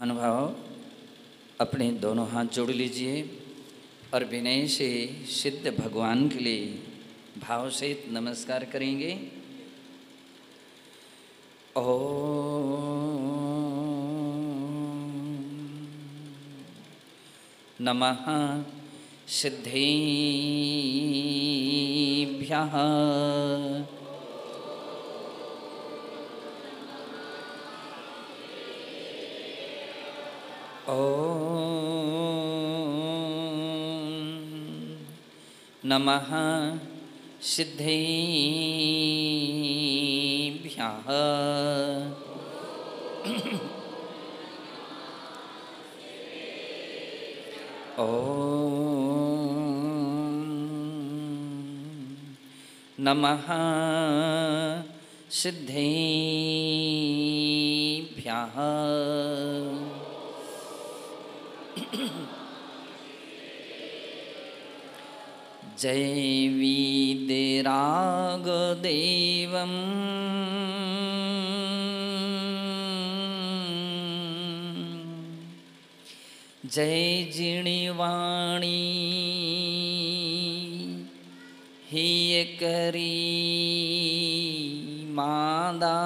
अनुभाव अपने दोनों हाथ जोड़ लीजिए और विनय से सिद्ध भगवान के लिए भाव से नमस्कार करेंगे। ओम नमः सिद्धेभ्यः नमः सिद्धेभ्यः नमः सिद्धेभ्यः जय वीतरागदेवं जय जिणवाणी हिय करी मादा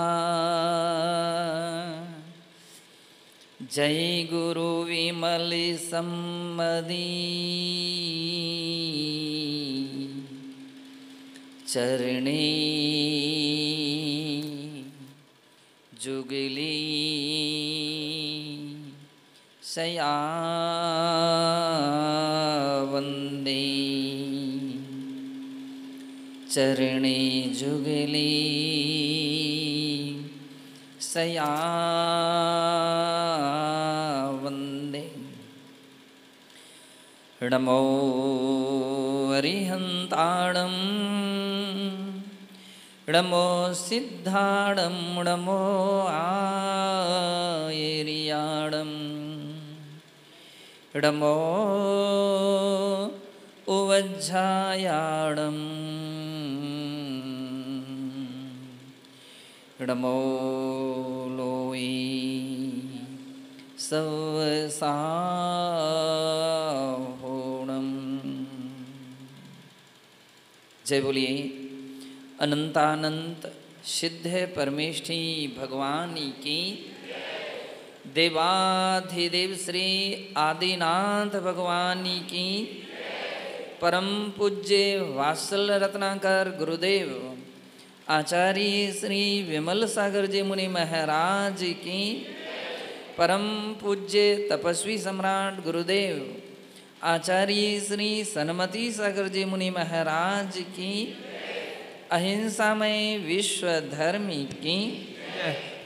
जय गुरु विमल सम्मदी चरणे जुगली सया वंदे चरणे जुगली सया वंदे। नमो अरिहंताणं नमो सिद्धाणं नमो आयर्याणं नमो उवज्झायाणं नमो लोई सवसाहोणम्। जय बोलिए अनंतानंत सिद्ध परमेष्ठी भगवान की, देवाधिदेव श्री आदिनाथ भगवान की, परम पूज्य वात्सल रत्नाकर गुरुदेव आचार्य श्री विमल सागर जी मुनि महाराज की, परम पूज्य तपस्वी सम्राट गुरुदेव आचार्य श्री सन्मति सागर जी मुनि महाराज की, अहिंसा में विश्व धर्मी की।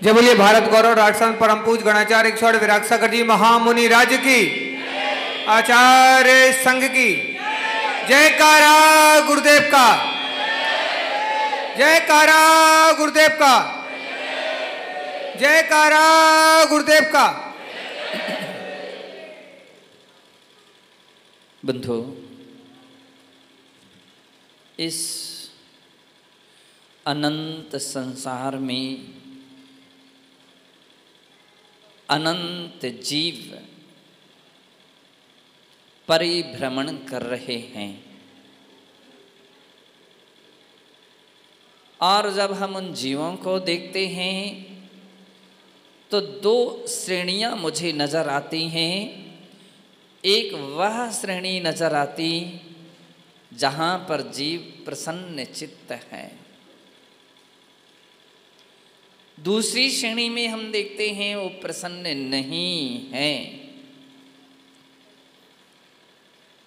जय बोलिए भारत गौरव राजस्थान परम पूज गणाचार्य ईश्वर विराट सागर जी महामुनि राज की, आचार्य संघ की जयकारा गुरुदेव का, जयकारा गुरुदेव का, जयकारा गुरुदेव का। बंधु, इस अनंत संसार में अनंत जीव परिभ्रमण कर रहे हैं और जब हम उन जीवों को देखते हैं तो दो श्रेणियां मुझे नजर आती हैं। एक वह श्रेणी नजर आती जहां पर जीव प्रसन्न चित्त है, दूसरी श्रेणी में हम देखते हैं वो प्रसन्न नहीं है।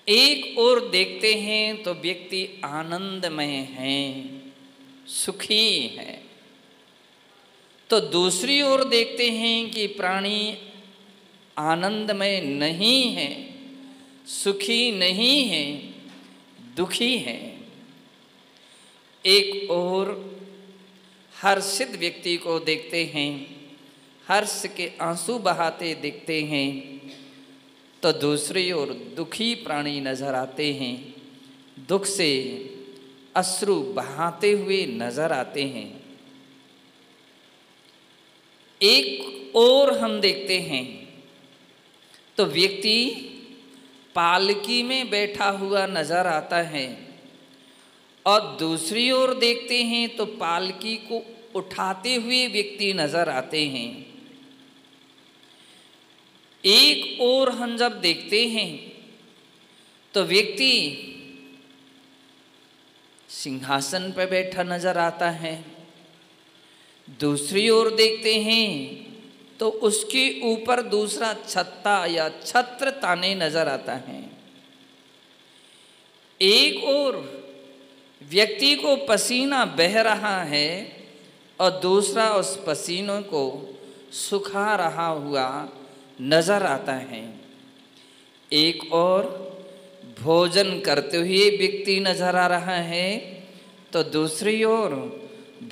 एक ओर देखते हैं तो व्यक्ति आनंदमय है, सुखी है, तो दूसरी ओर देखते हैं कि प्राणी आनंदमय नहीं है, सुखी नहीं है, दुखी है। एक ओर हर्षित व्यक्ति को देखते हैं, हर्ष के आंसू बहाते दिखते हैं, तो दूसरी ओर दुखी प्राणी नजर आते हैं, दुख से अश्रु बहाते हुए नजर आते हैं। एक और हम देखते हैं तो व्यक्ति पालकी में बैठा हुआ नजर आता है, और दूसरी ओर देखते हैं तो पालकी को उठाते हुए व्यक्ति नजर आते हैं। एक ओर हम जब देखते हैं तो व्यक्ति सिंहासन पर बैठा नजर आता है, दूसरी ओर देखते हैं तो उसके ऊपर दूसरा छत्ता या छत्र ताने नजर आता है। एक ओर व्यक्ति को पसीना बह रहा है और दूसरा उस पसीनों को सुखा रहा हुआ नजर आता है। एक और भोजन करते हुए व्यक्ति नजर आ रहा है, तो दूसरी ओर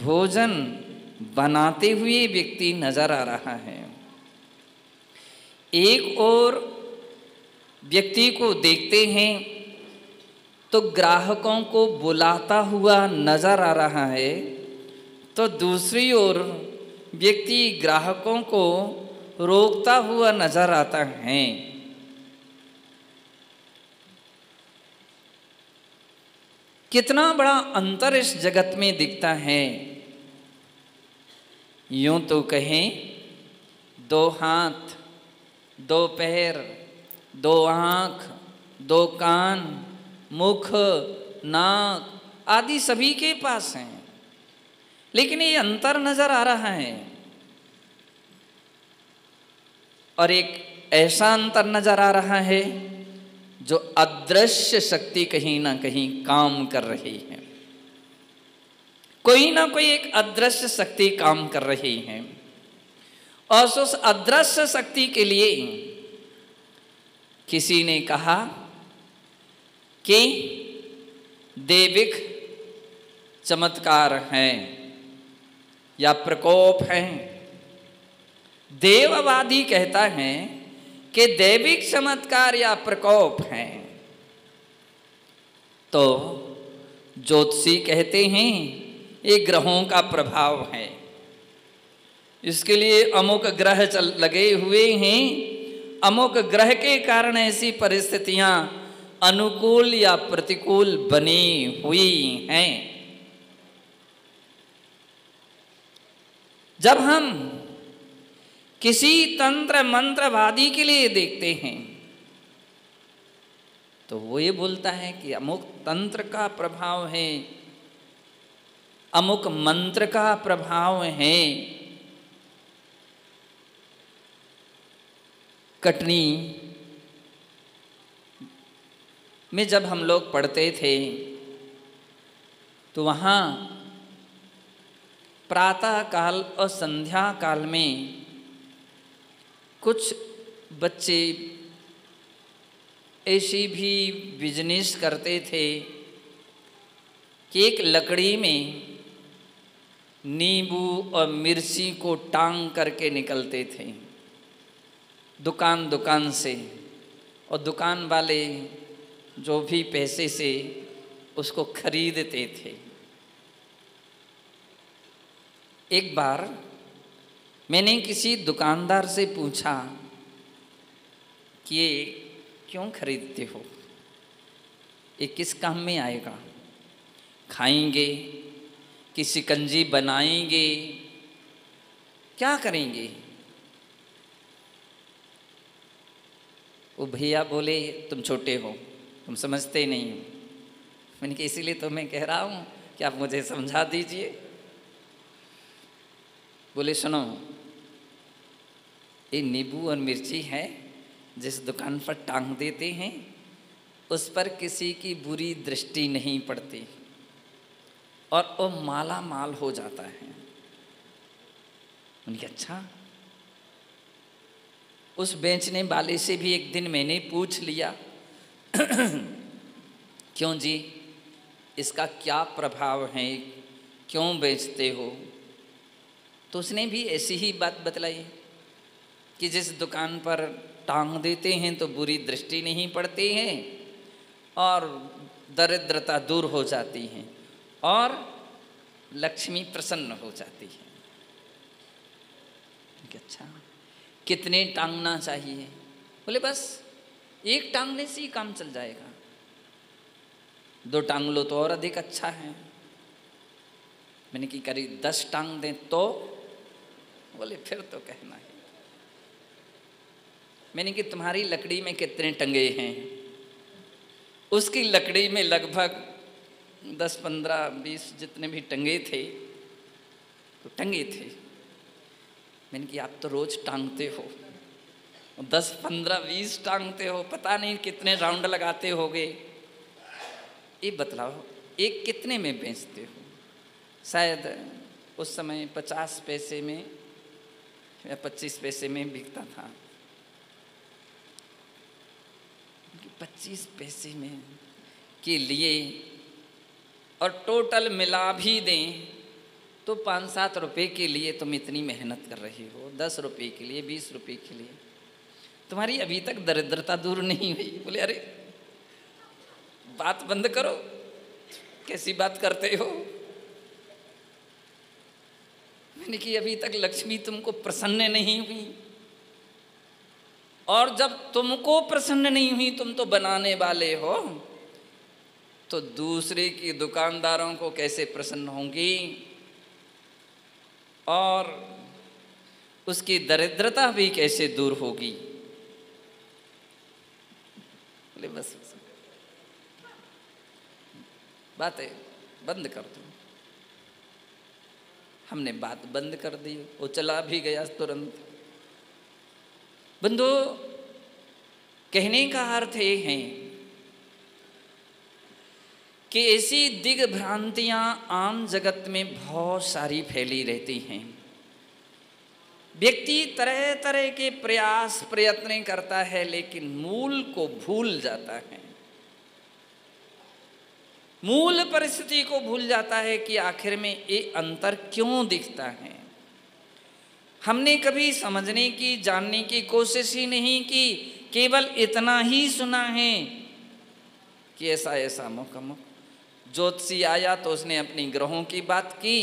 भोजन बनाते हुए व्यक्ति नजर आ रहा है। एक और व्यक्ति को देखते हैं तो ग्राहकों को बुलाता हुआ नजर आ रहा है, तो दूसरी ओर व्यक्ति ग्राहकों को रोकता हुआ नजर आता है। कितना बड़ा अंतर इस जगत में दिखता है। यूं तो कहें, दो हाथ, दो पैर, दो आँख, दो कान, मुख, नाक आदि सभी के पास हैं, लेकिन ये अंतर नजर आ रहा है। और एक ऐसा अंतर नजर आ रहा है जो अदृश्य शक्ति कहीं ना कहीं काम कर रही है। कोई ना कोई एक अदृश्य शक्ति काम कर रही है, और उस अदृश्य शक्ति के लिए किसी ने कहा कि दैविक चमत्कार हैं या प्रकोप हैं। देववादी कहता है कि दैविक चमत्कार या प्रकोप हैं, तो ज्योतिषी कहते हैं ये ग्रहों का प्रभाव है। इसके लिए अमुक ग्रह लगे हुए हैं, अमुक ग्रह के कारण ऐसी परिस्थितियां अनुकूल या प्रतिकूल बनी हुई हैं। जब हम किसी तंत्र मंत्रवादी के लिए देखते हैं तो वो ये बोलता है कि अमुक तंत्र का प्रभाव है, अमुक मंत्र का प्रभाव है। कटनी में जब हम लोग पढ़ते थे तो वहाँ प्रातः काल और संध्या काल में कुछ बच्चे ऐसी भी बिजनेस करते थे कि एक लकड़ी में नींबू और मिर्ची को टांग करके निकलते थे दुकान दुकान से, और दुकान वाले जो भी पैसे से उसको खरीदते थे। एक बार मैंने किसी दुकानदार से पूछा कि ये क्यों खरीदते हो, ये किस काम में आएगा, खाएंगे कि शिकंजी बनाएंगे, क्या करेंगे? वो भैया बोले तुम छोटे हो, तुम समझते नहीं हो। मैंने कहा इसीलिए तो मैं कह रहा हूँ कि आप मुझे समझा दीजिए। बोले सुनो, ये नींबू और मिर्ची है, जिस दुकान पर टांग देते हैं उस पर किसी की बुरी दृष्टि नहीं पड़ती और वो माला माल हो जाता है। उनके अच्छा। उस बेचने वाले से भी एक दिन मैंने पूछ लिया क्यों जी, इसका क्या प्रभाव है, क्यों बेचते हो? तो उसने भी ऐसी ही बात बतलाई कि जिस दुकान पर टांग देते हैं तो बुरी दृष्टि नहीं पड़ती है और दरिद्रता दूर हो जाती है और लक्ष्मी प्रसन्न हो जाती है। अच्छा, कितने टांगना चाहिए? बोले बस एक टांगने से ही काम चल जाएगा, 2 टांग लो तो और अधिक अच्छा है। मैंने कि करीब 10 टांग दें तो? बोले फिर तो कहना है। मैंने कि तुम्हारी लकड़ी में कितने टंगे हैं? उसकी लकड़ी में लगभग 10, 15, 20 जितने भी टंगे थे तो टंगे थे। मैंने कि आप तो रोज टांगते हो, 10, 15, 20 टांगते हो, पता नहीं कितने राउंड लगाते होगे, ये बतलाओ एक कितने में बेचते हो? शायद उस समय 50 पैसे में या 25 पैसे में बिकता था। 25 पैसे में के लिए और टोटल मिला भी दें तो 5-7 रुपये के लिए तुम इतनी मेहनत कर रही हो, 10 रुपये के लिए, 20 रुपये के लिए, तुम्हारी अभी तक दरिद्रता दूर नहीं हुई। बोले अरे बात बंद करो, कैसी बात करते हो? मैंने कि अभी तक लक्ष्मी तुमको प्रसन्न नहीं हुई, और जब तुमको प्रसन्न नहीं हुई, तुम तो बनाने वाले हो, तो दूसरे की दुकानदारों को कैसे प्रसन्न होंगी और उसकी दरिद्रता भी कैसे दूर होगी? बोले बस बातें बंद कर दो। हमने बात बंद कर दी, वो चला भी गया तुरंत। बंधु, कहने का अर्थ ये है कि ऐसी दिग्भ्रांतियां आम जगत में बहुत सारी फैली रहती हैं। व्यक्ति तरह तरह के प्रयास प्रयत्न करता है, लेकिन मूल को भूल जाता है, मूल परिस्थिति को भूल जाता है कि आखिर में ये अंतर क्यों दिखता है। हमने कभी समझने की, जानने की कोशिश ही नहीं की, केवल इतना ही सुना है कि ऐसा ऐसा मुख ज्योतिषी आया तो उसने अपनी ग्रहों की बात की,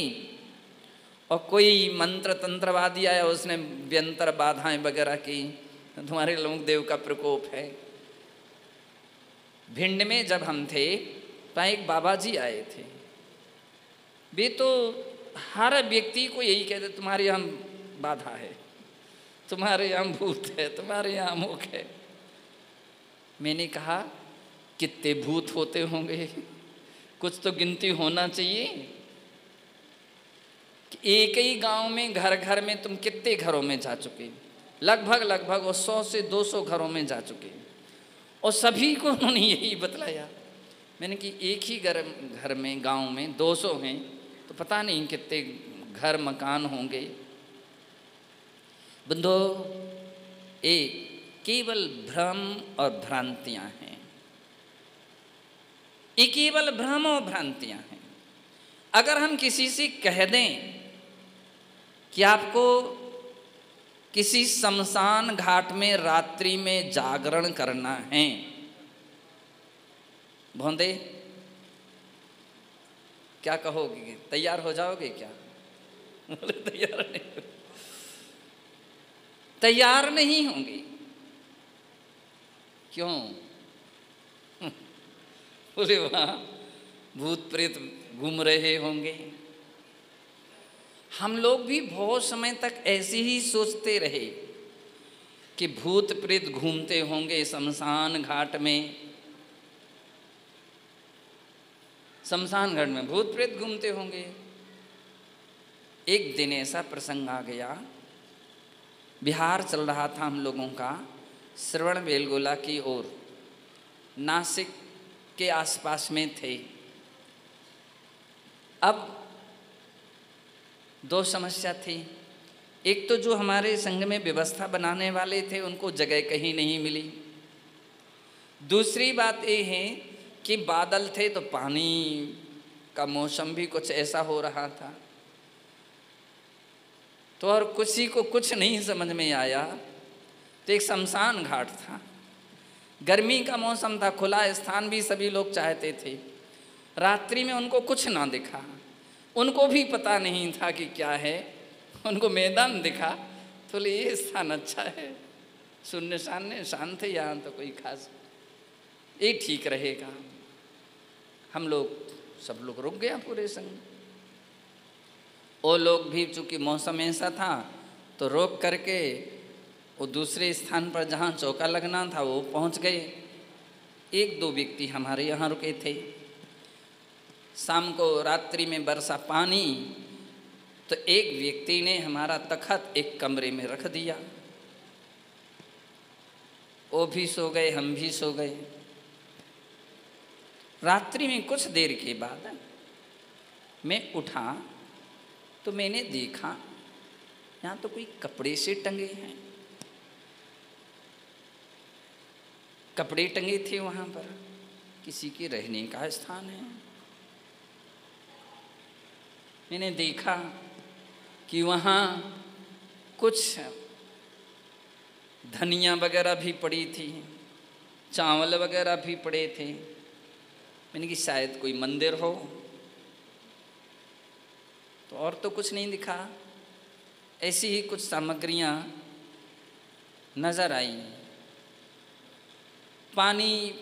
और कोई मंत्र तंत्रवादी आया उसने व्यंतर बाधाएं वगैरह की, तुम्हारे लोग देव का प्रकोप है। भिंड में जब हम थे तो एक बाबा जी आए थे, वे तो हर व्यक्ति को यही कहते तुम्हारे यहाँ बाधा है, तुम्हारे यहाँ भूत है, तुम्हारे यहाँ अमुक है। मैंने कहा कितने भूत होते होंगे, कुछ तो गिनती होना चाहिए। एक ही गांव में घर घर में तुम कितने घरों में जा चुके? लगभग 100 से 200 घरों में जा चुके, और सभी को उन्होंने यही बतलाया। मैंने कि एक ही घर में गांव में 200 हैं तो पता नहीं कितने घर मकान होंगे। बंधो, ये केवल भ्रम और भ्रांतियां हैं, ये केवल भ्रम और भ्रांतियां हैं। अगर हम किसी से कह दें कि आपको किसी शमशान घाट में रात्रि में जागरण करना है, भोंदे क्या कहोगे? तैयार हो जाओगे क्या? बोले तैयार नहीं होंगे। क्यों? बोले वहां भूत प्रेत घूम रहे होंगे। हम लोग भी बहुत समय तक ऐसे ही सोचते रहे कि भूत प्रेत घूमते होंगे शमशान घाट में, शमशान घाट में भूत प्रेत घूमते होंगे। एक दिन ऐसा प्रसंग आ गया, बिहार चल रहा था हम लोगों का श्रवण बेलगोला की ओर, नासिक के आसपास में थे। अब 2 समस्या थी। एक तो जो हमारे संघ में व्यवस्था बनाने वाले थे उनको जगह कहीं नहीं मिली। दूसरी बात ये है कि बादल थे तो पानी का मौसम भी कुछ ऐसा हो रहा था, तो और किसी को कुछ नहीं समझ में आया। तो एक शमशान घाट था, गर्मी का मौसम था, खुला स्थान भी सभी लोग चाहते थे। रात्रि में उनको कुछ ना दिखा, उनको भी पता नहीं था कि क्या है, उनको मैदान दिखा तो ये स्थान अच्छा है। शून्य सान्य शांत है, यहाँ तो कोई खास, ये ठीक रहेगा। हम लोग सब लोग रुक गया पूरे संग। वो लोग भी चूँकि मौसम ऐसा था तो रोक करके वो दूसरे स्थान पर जहाँ चौका लगना था वो पहुँच गए। एक दो व्यक्ति हमारे यहाँ रुके थे। शाम को रात्रि में बरसा पानी, तो एक व्यक्ति ने हमारा तखत एक कमरे में रख दिया। वो भी सो गए, हम भी सो गए। रात्रि में कुछ देर के बाद मैं उठा तो मैंने देखा यहाँ तो कोई कपड़े से टंगे हैं। कपड़े टंगे थे वहाँ पर, किसी के रहने का स्थान है। मैंने देखा कि वहाँ कुछ धनिया वगैरह भी पड़ी थी, चावल वगैरह भी पड़े थे। मैंने कि शायद कोई मंदिर हो, तो और तो कुछ नहीं दिखा। ऐसी ही कुछ सामग्रियाँ नज़र आई। पानी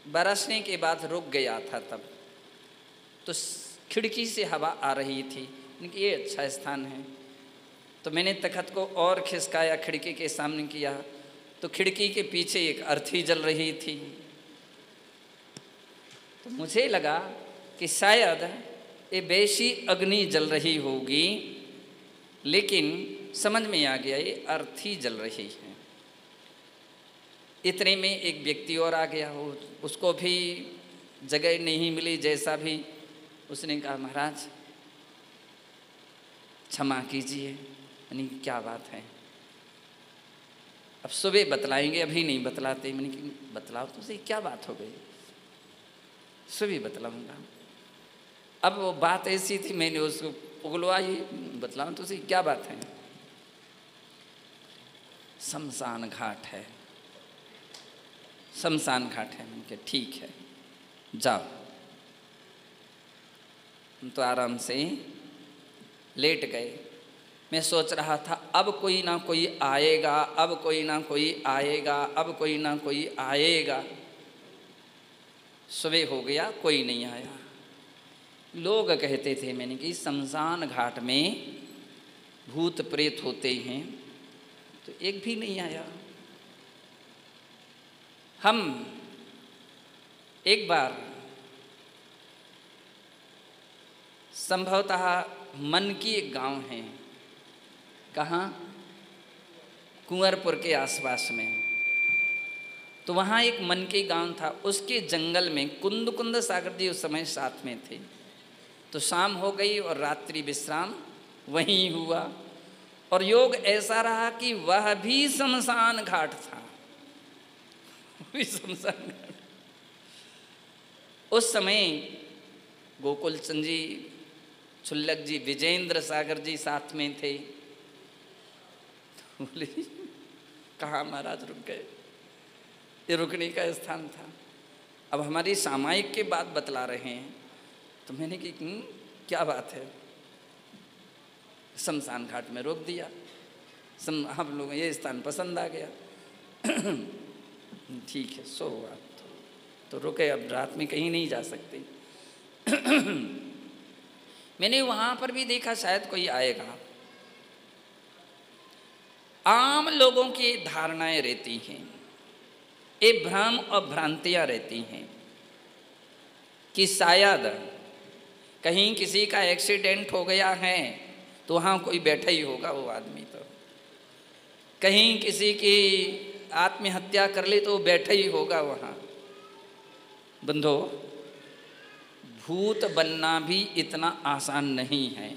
बरसने के बाद रुक गया था तब, तो खिड़की से हवा आ रही थी। कि ये अच्छा स्थान है, तो मैंने तखत को और खिसकाया, खिड़की के सामने किया, तो खिड़की के पीछे एक अर्थी जल रही थी। तो मुझे लगा कि शायद ये वैसी अग्नि जल रही होगी, लेकिन समझ में आ गया ये अर्थी जल रही है। इतने में एक व्यक्ति और आ गया, हो उसको भी जगह नहीं मिली। जैसा भी उसने कहा, महाराज क्षमा कीजिए। यानी क्या बात है, अब सुबह बतलाएंगे, अभी नहीं बतलाते। मैंने कि बतलाओ तो सही, क्या बात हो गई? सुबह बतलाऊंगा। अब वो बात ऐसी थी, मैंने उसको उगलवाई, बतलाओ तो सही क्या बात है? शमशान घाट है, शमशान घाट है। मैंने कहा ठीक है, जाओ। हम तो आराम से लेट गए। मैं सोच रहा था अब कोई ना कोई आएगा, अब कोई ना कोई आएगा, अब कोई ना कोई आएगा। सुबह हो गया, कोई नहीं आया। लोग कहते थे, मैंने कि शमशान घाट में भूत प्रेत होते हैं, तो एक भी नहीं आया। हम एक बार संभवतः मन की एक गांव है, कहाँ, कुंवरपुर के आसपास में, तो वहाँ एक मन के गांव था। उसके जंगल में कुंद सागर जी उस समय साथ में थे। तो शाम हो गई और रात्रि विश्राम वहीं हुआ, और योग ऐसा रहा कि वह भी शमशान घाट था। वही शमशान घाट। उस समय गोकुल चंद जी, छुल्लक जी, विजेंद्र सागर जी साथ में थे। तो बोले कहाँ महाराज रुक गए? ये रुकने का स्थान था। अब हमारी सामायिक के बात बतला रहे हैं, तो मैंने कि क्या बात है? शमशान घाट में रोक दिया। हम लोग ये स्थान पसंद आ गया। ठीक है, सो आप तो रुके, अब रात में कहीं नहीं जा सकते। मैंने वहाँ पर भी देखा शायद कोई आएगा। आम लोगों की धारणाएं रहती हैं, ये भ्रम और भ्रांतियाँ रहती हैं कि शायद कहीं किसी का एक्सीडेंट हो गया है तो वहाँ कोई बैठा ही होगा वो आदमी, तो कहीं किसी की आत्महत्या कर ले तो बैठा ही होगा वहाँ। बंधो, भूत बनना भी इतना आसान नहीं है।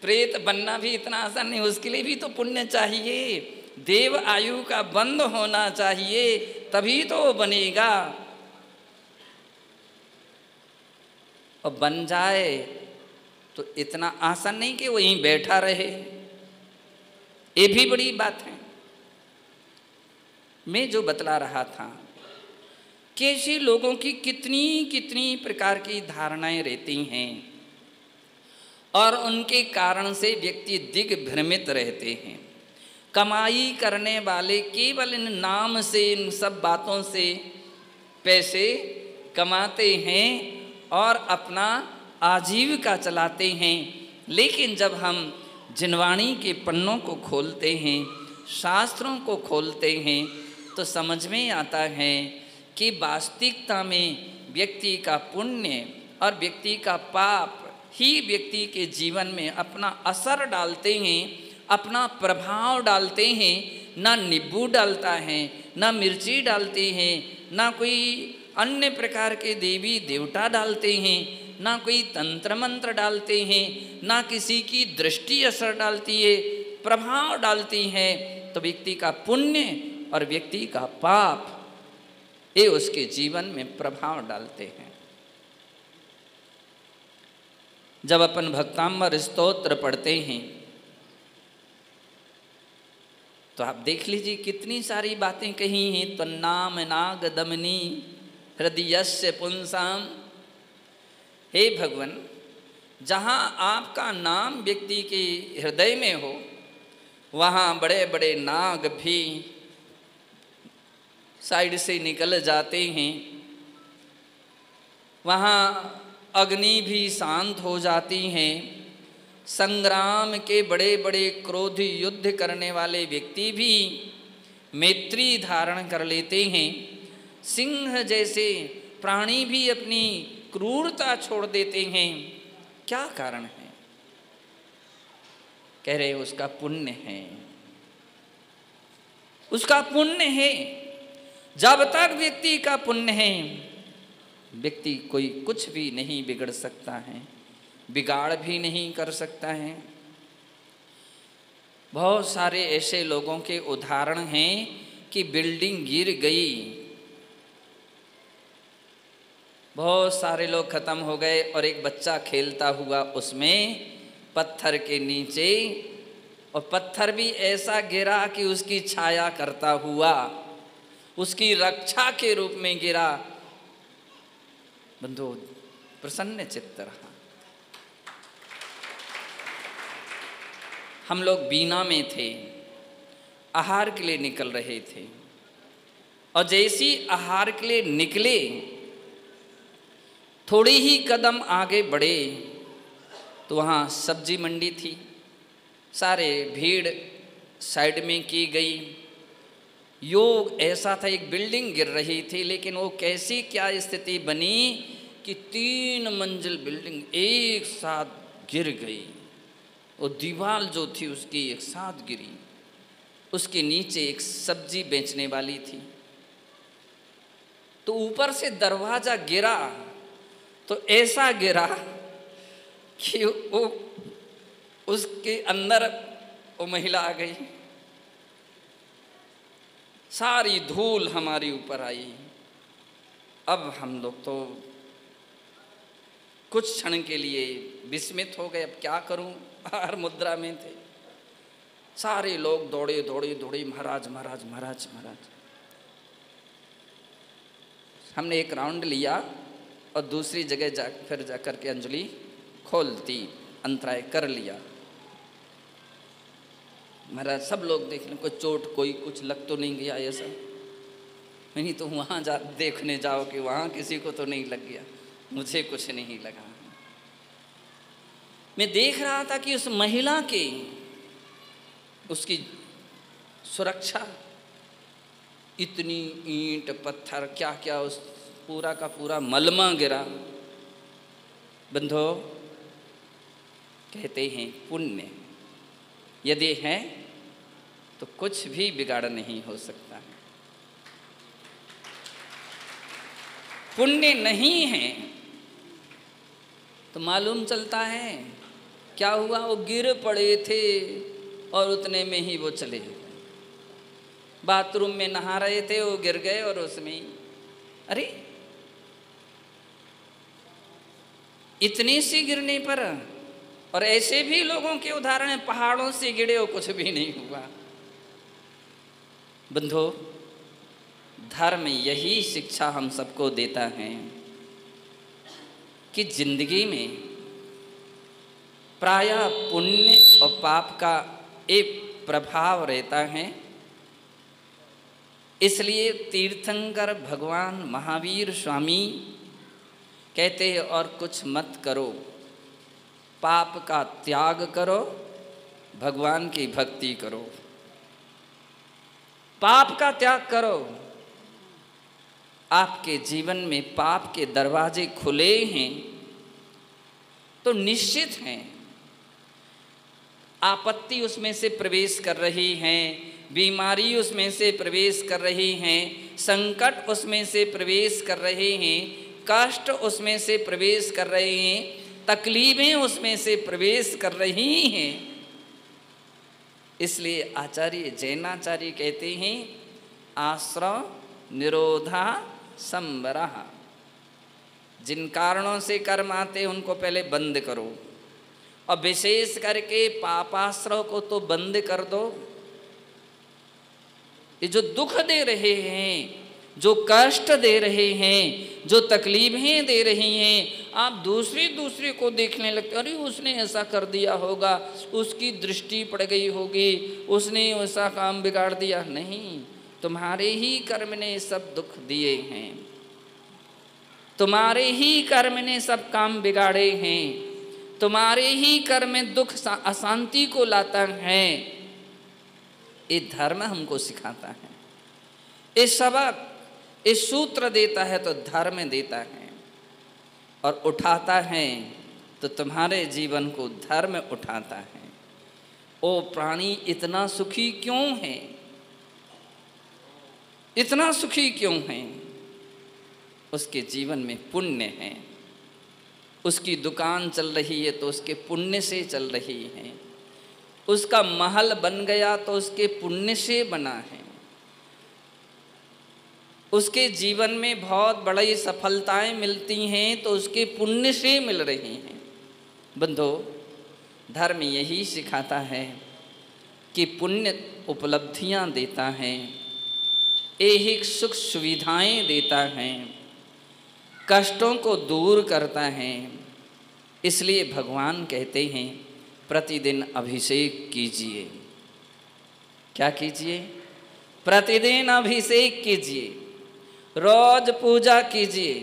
प्रेत बनना भी इतना आसान नहीं, उसके लिए भी तो पुण्य चाहिए, देव आयु का बंध होना चाहिए, तभी तो वो बनेगा। और बन जाए तो इतना आसान नहीं कि वहीं बैठा रहे, ये भी बड़ी बात है। मैं जो बतला रहा था, कैसे लोगों की कितनी कितनी प्रकार की धारणाएं रहती हैं, और उनके कारण से व्यक्ति दिग्भ्रमित रहते हैं। कमाई करने वाले केवल इन नाम से, इन सब बातों से पैसे कमाते हैं और अपना आजीविका चलाते हैं। लेकिन जब हम जिनवाणी के पन्नों को खोलते हैं, शास्त्रों को खोलते हैं, तो समझ में आता है कि वास्तविकता में व्यक्ति का पुण्य और व्यक्ति का पाप ही व्यक्ति के जीवन में अपना असर डालते हैं, अपना प्रभाव डालते हैं। ना नींबू डालता है, ना मिर्ची डालते हैं, ना कोई अन्य प्रकार के देवी देवता डालते हैं, ना कोई तंत्र मंत्र डालते हैं, ना किसी की दृष्टि असर डालती है, प्रभाव डालती है। तो व्यक्ति का पुण्य और व्यक्ति का पाप ये उसके जीवन में प्रभाव डालते हैं। जब अपन भक्तांबर स्तोत्र पढ़ते हैं तो आप देख लीजिए कितनी सारी बातें कही हैं। तो नाम नाग दमनी हृदयस्य पुंसाम, हे भगवान, जहाँ आपका नाम व्यक्ति के हृदय में हो वहाँ बड़े बड़े नाग भी साइड से निकल जाते हैं, वहाँ अग्नि भी शांत हो जाती हैं। संग्राम के बड़े बड़े क्रोध युद्ध करने वाले व्यक्ति भी मैत्री धारण कर लेते हैं। सिंह जैसे प्राणी भी अपनी क्रूरता छोड़ देते हैं। क्या कारण है? कह रहे उसका पुण्य है, उसका पुण्य है। जब तक व्यक्ति का पुण्य है, व्यक्ति कोई कुछ भी नहीं बिगड़ सकता है, बिगाड़ भी नहीं कर सकता है। बहुत सारे ऐसे लोगों के उदाहरण हैं कि बिल्डिंग गिर गई, बहुत सारे लोग खत्म हो गए और एक बच्चा खेलता हुआ उसमें पत्थर के नीचे, और पत्थर भी ऐसा गिरा कि उसकी छाया करता हुआ उसकी रक्षा के रूप में गिरा। बंधु प्रसन्न चित्त रहा। हम लोग बीना में थे, आहार के लिए निकल रहे थे, और जैसी आहार के लिए निकले थोड़ी ही कदम आगे बढ़े तो वहाँ सब्जी मंडी थी। सारे भीड़ साइड में की गई। योग ऐसा था, एक बिल्डिंग गिर रही थी, लेकिन वो कैसी क्या स्थिति बनी कि 3 मंजिल बिल्डिंग एक साथ गिर गई। वो दीवार जो थी उसकी एक साथ गिरी। उसके नीचे एक सब्जी बेचने वाली थी, तो ऊपर से दरवाजा गिरा तो ऐसा गिरा कि वो उसके अंदर वो महिला आ गई। सारी धूल हमारी ऊपर आई। अब हम लोग तो कुछ क्षण के लिए विस्मित हो गए, अब क्या करूं, हर मुद्रा में थे। सारे लोग दौड़े दौड़े दौड़े, महाराज महाराज महाराज महाराज। हमने एक राउंड लिया और दूसरी जगह फिर जाकर के अंजलि खोल दी, अंतराय कर लिया। महाराज सब लोग देख लें, कोई चोट, कोई कुछ लग तो नहीं गया ये सब? नहीं तो वहाँ देखने जाओ कि वहाँ किसी को तो नहीं लग गया। मुझे कुछ नहीं लगा। मैं देख रहा था कि उस महिला के, उसकी सुरक्षा, इतनी ईंट पत्थर क्या क्या, उस पूरा का पूरा मलमा गिरा। बंधो, कहते हैं पुण्य यदि है तो कुछ भी बिगाड़ नहीं हो सकता है। पुण्य नहीं है तो मालूम चलता है क्या हुआ, वो गिर पड़े थे और उतने में ही वो चले गए। बाथरूम में नहा रहे थे, वो गिर गए और उसमें ही, अरे इतनी सी गिरने पर। और ऐसे भी लोगों के उदाहरण हैं, पहाड़ों से गिरे हो कुछ भी नहीं हुआ। बंधो, धर्म यही शिक्षा हम सबको देता है कि जिंदगी में प्रायः पुण्य और पाप का एक प्रभाव रहता है। इसलिए तीर्थंकर भगवान महावीर स्वामी कहते हैं और कुछ मत करो, पाप का त्याग करो, भगवान की भक्ति करो। पाप का त्याग करो, आपके जीवन में पाप के दरवाजे खुले हैं तो निश्चित हैं आपत्ति उसमें से प्रवेश कर रही है, बीमारी उसमें से प्रवेश कर रही हैं, संकट उसमें से प्रवेश कर रहे हैं, कष्ट उसमें से प्रवेश कर रहे हैं, तकलीफें उसमें से प्रवेश कर रही हैं। इसलिए आचार्य जैनाचार्य कहते हैं आश्रव निरोधा संवरः। जिन कारणों से कर्म आते हैं उनको पहले बंद करो, और विशेष करके पापाश्रव को तो बंद कर दो। ये जो दुख दे रहे हैं, जो कष्ट दे रहे हैं, जो तकलीफें दे रही हैं, आप दूसरे को देखने लगते, अरे उसने ऐसा कर दिया होगा, उसकी दृष्टि पड़ गई होगी, उसने ऐसा काम बिगाड़ दिया। नहीं, तुम्हारे ही कर्म ने सब दुख दिए हैं, तुम्हारे ही कर्म ने सब काम बिगाड़े हैं, तुम्हारे ही कर्म में दुख अशांति को लाता है। ये धर्म हमको सिखाता है, ये सबक, ये सूत्र देता है तो धर्म देता है, और उठाता है तो तुम्हारे जीवन को धर्म उठाता है। ओ प्राणी इतना सुखी क्यों है, इतना सुखी क्यों है? उसके जीवन में पुण्य है। उसकी दुकान चल रही है तो उसके पुण्य से चल रही है, उसका महल बन गया तो उसके पुण्य से बना है, उसके जीवन में बहुत बड़ी सफलताएं मिलती हैं तो उसके पुण्य से मिल रही हैं। बंधो, धर्म यही सिखाता है कि पुण्य उपलब्धियां देता है, ऐहिक सुख सुविधाएं देता है, कष्टों को दूर करता है। इसलिए भगवान कहते हैं प्रतिदिन अभिषेक कीजिए। क्या कीजिए? प्रतिदिन अभिषेक कीजिए, रोज पूजा कीजिए,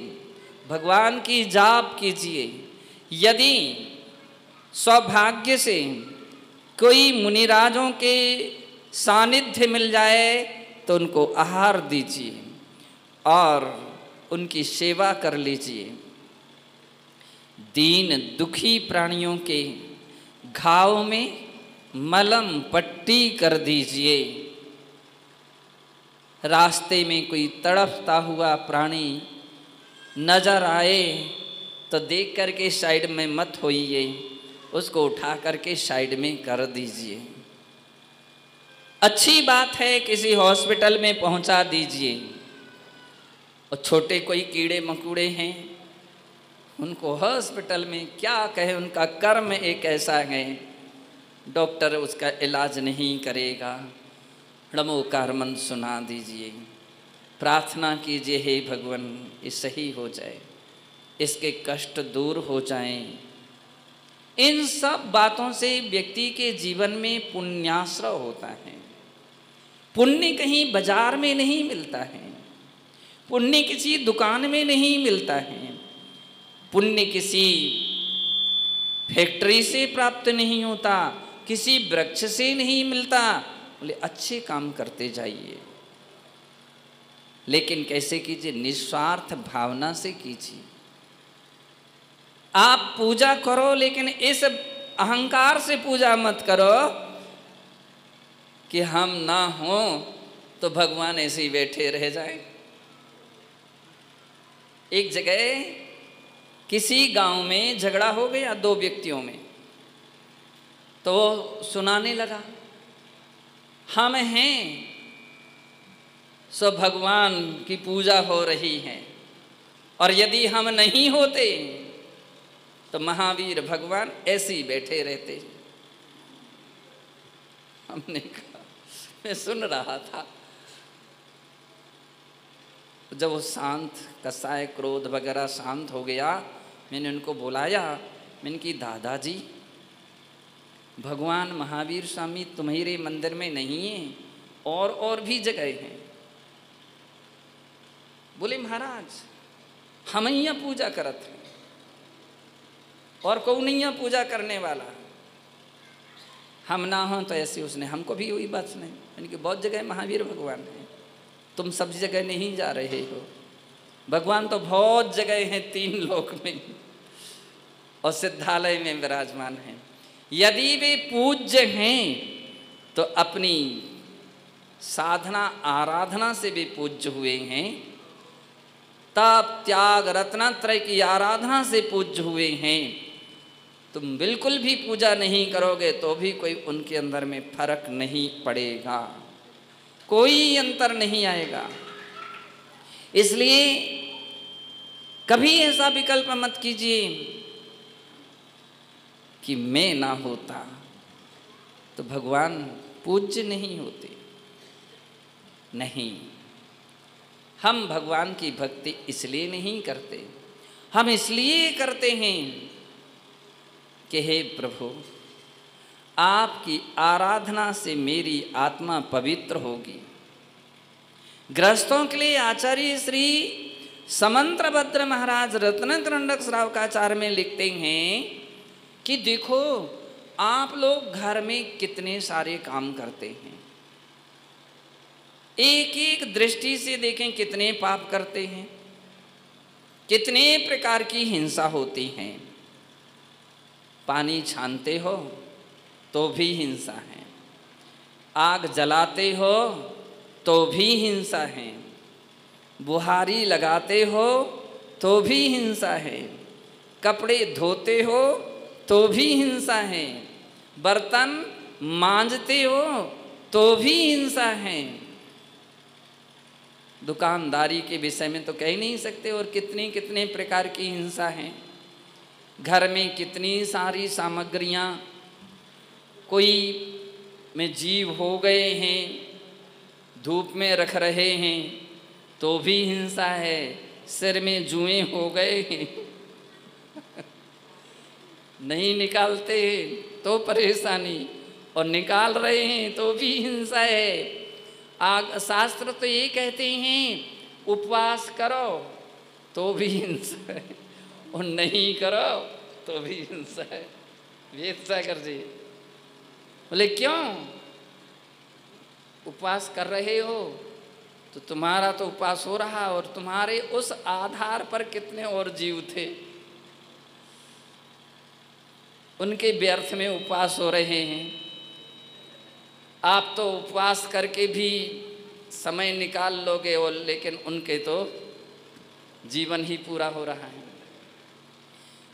भगवान की जाप कीजिए। यदि सौभाग्य से कोई मुनिराजों के सानिध्य मिल जाए तो उनको आहार दीजिए और उनकी सेवा कर लीजिए। दीन दुखी प्राणियों के घाव में मलम पट्टी कर दीजिए। रास्ते में कोई तड़पता हुआ प्राणी नजर आए तो देख करके साइड में मत होइए, उसको उठा करके साइड में कर दीजिए। अच्छी बात है किसी हॉस्पिटल में पहुंचा दीजिए। और छोटे कोई कीड़े मकोड़े हैं, उनको हॉस्पिटल में क्या कहे, उनका कर्म एक ऐसा है, डॉक्टर उसका इलाज नहीं करेगा। नमोकार मंत्र सुना दीजिए, प्रार्थना कीजिए, हे भगवान ये सही हो जाए, इसके कष्ट दूर हो जाएं। इन सब बातों से व्यक्ति के जीवन में पुण्याश्रय होता है। पुण्य कहीं बाजार में नहीं मिलता है, पुण्य किसी दुकान में नहीं मिलता है, पुण्य किसी फैक्ट्री से प्राप्त नहीं होता, किसी वृक्ष से नहीं मिलता। बोले अच्छे काम करते जाइए, लेकिन कैसे कीजिए? निस्वार्थ भावना से कीजिए। आप पूजा करो लेकिन इस अहंकार से पूजा मत करो कि हम ना हो तो भगवान ऐसे ही बैठे रह जाए। एक जगह किसी गांव में झगड़ा हो गया दो व्यक्तियों में, तो सुनाने लगा हम हैं सो भगवान की पूजा हो रही है, और यदि हम नहीं होते तो महावीर भगवान ऐसे ही बैठे रहते। हमने कहा, मैं सुन रहा था, जब वो शांत कसाय क्रोध वगैरह शांत हो गया, मैंने उनको बुलाया। मैंने कहा दादाजी भगवान महावीर स्वामी तुम्हारे मंदिर में नहीं है, और भी जगह हैं। बोले महाराज हम यहाँ पूजा करत हैं और कौन नहीं पूजा करने वाला, हम ना हो तो ऐसे उसने हमको भी वही बात सुनाई, यानी कि बहुत जगह महावीर भगवान है, तुम सब जगह नहीं जा रहे हो। भगवान तो बहुत जगह हैं, 3 लोक में और सिद्धालय में विराजमान हैं। यदि वे पूज्य हैं तो अपनी साधना आराधना से भी पूज्य हुए हैं, तप त्याग रत्नत्रय की आराधना से पूज्य हुए हैं। तुम बिल्कुल भी पूजा नहीं करोगे तो भी कोई उनके अंदर में फर्क नहीं पड़ेगा, कोई अंतर नहीं आएगा। इसलिए कभी ऐसा विकल्प मत कीजिए कि मैं ना होता तो भगवान पूज्य नहीं होते। नहीं, हम भगवान की भक्ति इसलिए नहीं करते, हम इसलिए करते हैं कि हे प्रभु आपकी आराधना से मेरी आत्मा पवित्र होगी। गृहस्थों के लिए आचार्य श्री समंत्रभद्र महाराज रत्नत्रंडक श्रावकाचार्य में लिखते हैं कि देखो आप लोग घर में कितने सारे काम करते हैं, एक एक दृष्टि से देखें कितने पाप करते हैं, कितने प्रकार की हिंसा होती है। पानी छानते हो तो भी हिंसा है, आग जलाते हो तो भी हिंसा है, बुहारी लगाते हो तो भी हिंसा है, कपड़े धोते हो तो भी हिंसा है, बर्तन मांजते हो तो भी हिंसा है। दुकानदारी के विषय में तो कह ही नहीं सकते, और कितने कितने प्रकार की हिंसा है। घर में कितनी सारी सामग्रियाँ कोई में जीव हो गए हैं, धूप में रख रहे हैं तो भी हिंसा है, सिर में जुएं हो गए हैं नहीं निकालते तो परेशानी, और निकाल रहे हैं तो भी हिंसा है। शास्त्र तो ये कहते हैं उपवास करो तो भी हिंसा है, और नहीं करो तो भी हिंसा है। वेद सागर जी बोले क्यों, उपवास कर रहे हो तो तुम्हारा तो उपवास हो रहा, और तुम्हारे उस आधार पर कितने और जीव थे, उनके व्यर्थ में उपवास हो रहे हैं। आप तो उपवास करके भी समय निकाल लोगे, और लेकिन उनके तो जीवन ही पूरा हो रहा है।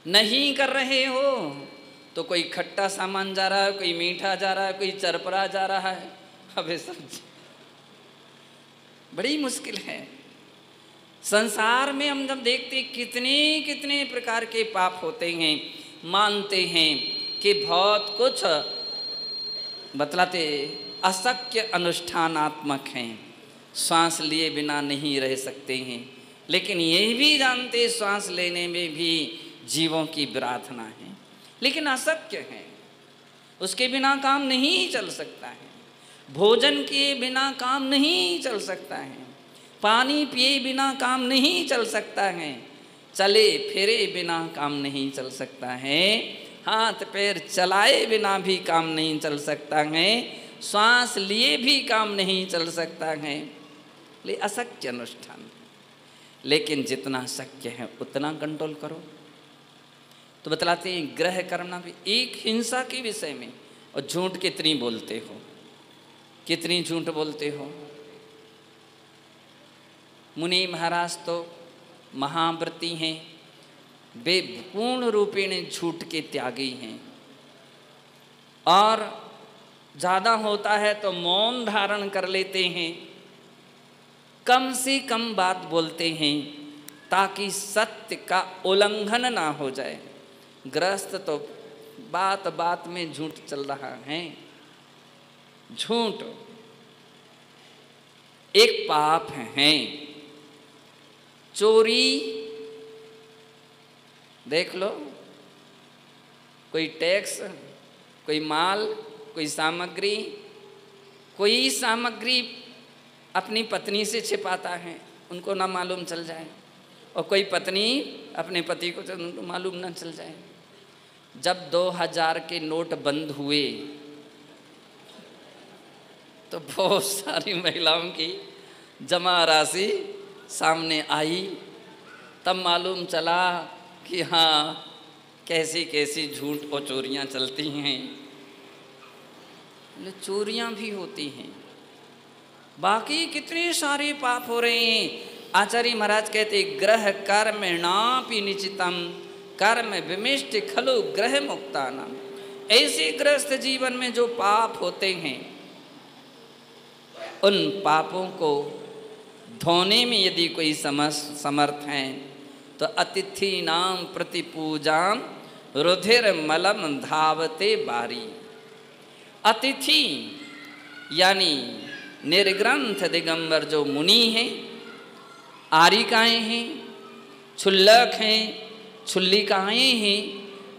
नहीं कर रहे हो तो कोई खट्टा सामान जा रहा है, कोई मीठा जा रहा है, कोई चरपरा जा रहा है। अबे सब्जी बड़ी मुश्किल है। संसार में हम जब देखते कितने कितने प्रकार के पाप होते हैं, मानते हैं कि बहुत कुछ बतलाते अशक्य अनुष्ठानात्मक हैं, श्वास लिए बिना नहीं रह सकते हैं, लेकिन ये भी जानते श्वास लेने में भी जीवों की विराधना है, लेकिन अशक्य है, उसके बिना काम नहीं चल सकता है। भोजन किए बिना काम नहीं चल सकता है, पानी पिए बिना काम नहीं चल सकता है, चले फिरे बिना काम नहीं चल सकता है, हाथ पैर चलाए बिना भी काम नहीं चल सकता है, श्वास लिए भी काम नहीं चल सकता है। ले अशक्य अनुष्ठान, लेकिन जितना शक्य है उतना कंट्रोल करो। तो बतलाते हैं ग्रह करना भी एक हिंसा के विषय में, और झूठ कितनी बोलते हो, कितनी झूठ बोलते हो। मुनि महाराज तो महाव्रती हैं, वे पूर्ण रूपेण झूठ के त्यागी हैं, और ज़्यादा होता है तो मौन धारण कर लेते हैं, कम से कम बात बोलते हैं ताकि सत्य का उल्लंघन ना हो जाए। गृहस्थ तो बात बात में झूठ चल रहा है। झूठ एक पाप है। चोरी देख लो, कोई टैक्स कोई माल, कोई सामग्री, कोई सामग्री अपनी पत्नी से छिपाता है, उनको ना मालूम चल जाए, और कोई पत्नी अपने पति को उनको मालूम ना चल जाए। जब 2000 के नोट बंद हुए तो बहुत सारी महिलाओं की जमा राशि सामने आई, तब मालूम चला कि हाँ कैसी कैसी झूठ और चोरियां चलती हैं। चोरियां भी होती हैं, बाकी कितने सारे पाप हो रहे हैं। आचार्य महाराज कहते ग्रह कर्मणापि निचितम कर्म विमिष्ट खलु ग्रह मुक्तानाम। ऐसे गृहस्थ जीवन में जो पाप होते हैं, उन पापों को धोने में यदि कोई समर्थ हैं तो अतिथि नाम प्रति पूजाम रुधिर मलम धावते बारी। अतिथि यानी निर्ग्रंथ दिगंबर जो मुनि हैं, आरिकाएँ हैं, क्षुल्लक हैं, क्षुल्लिकाएँ हैं,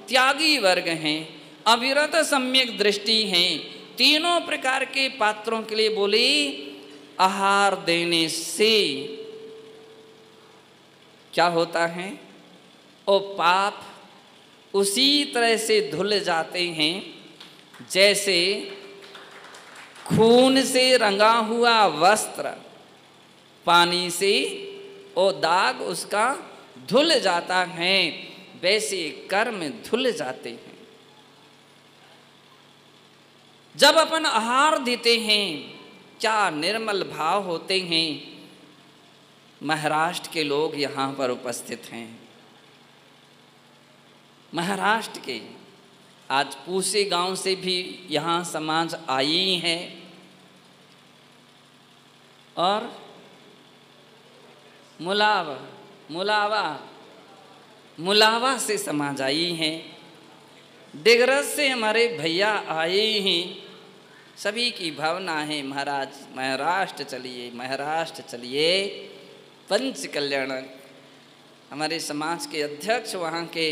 त्यागी वर्ग हैं, अविरत सम्यक दृष्टि हैं, तीनों प्रकार के पात्रों के लिए बोले आहार देने से क्या होता है, वो पाप उसी तरह से धुल जाते हैं जैसे खून से रंगा हुआ वस्त्र पानी से वो दाग उसका धुल जाता है, वैसे कर्म धुल जाते हैं। जब अपन आहार देते हैं क्या निर्मल भाव होते हैं। महाराष्ट्र के लोग यहाँ पर उपस्थित हैं, महाराष्ट्र के, आज पूसे गांव से भी यहाँ समाज आई है और मुलावा से समाज आई हैं, डिगरस से हमारे भैया आए हैं। सभी की भावना है महाराज महाराष्ट्र चलिए, महाराष्ट्र चलिए। पंच कल्याणक हमारे समाज के अध्यक्ष वहाँ के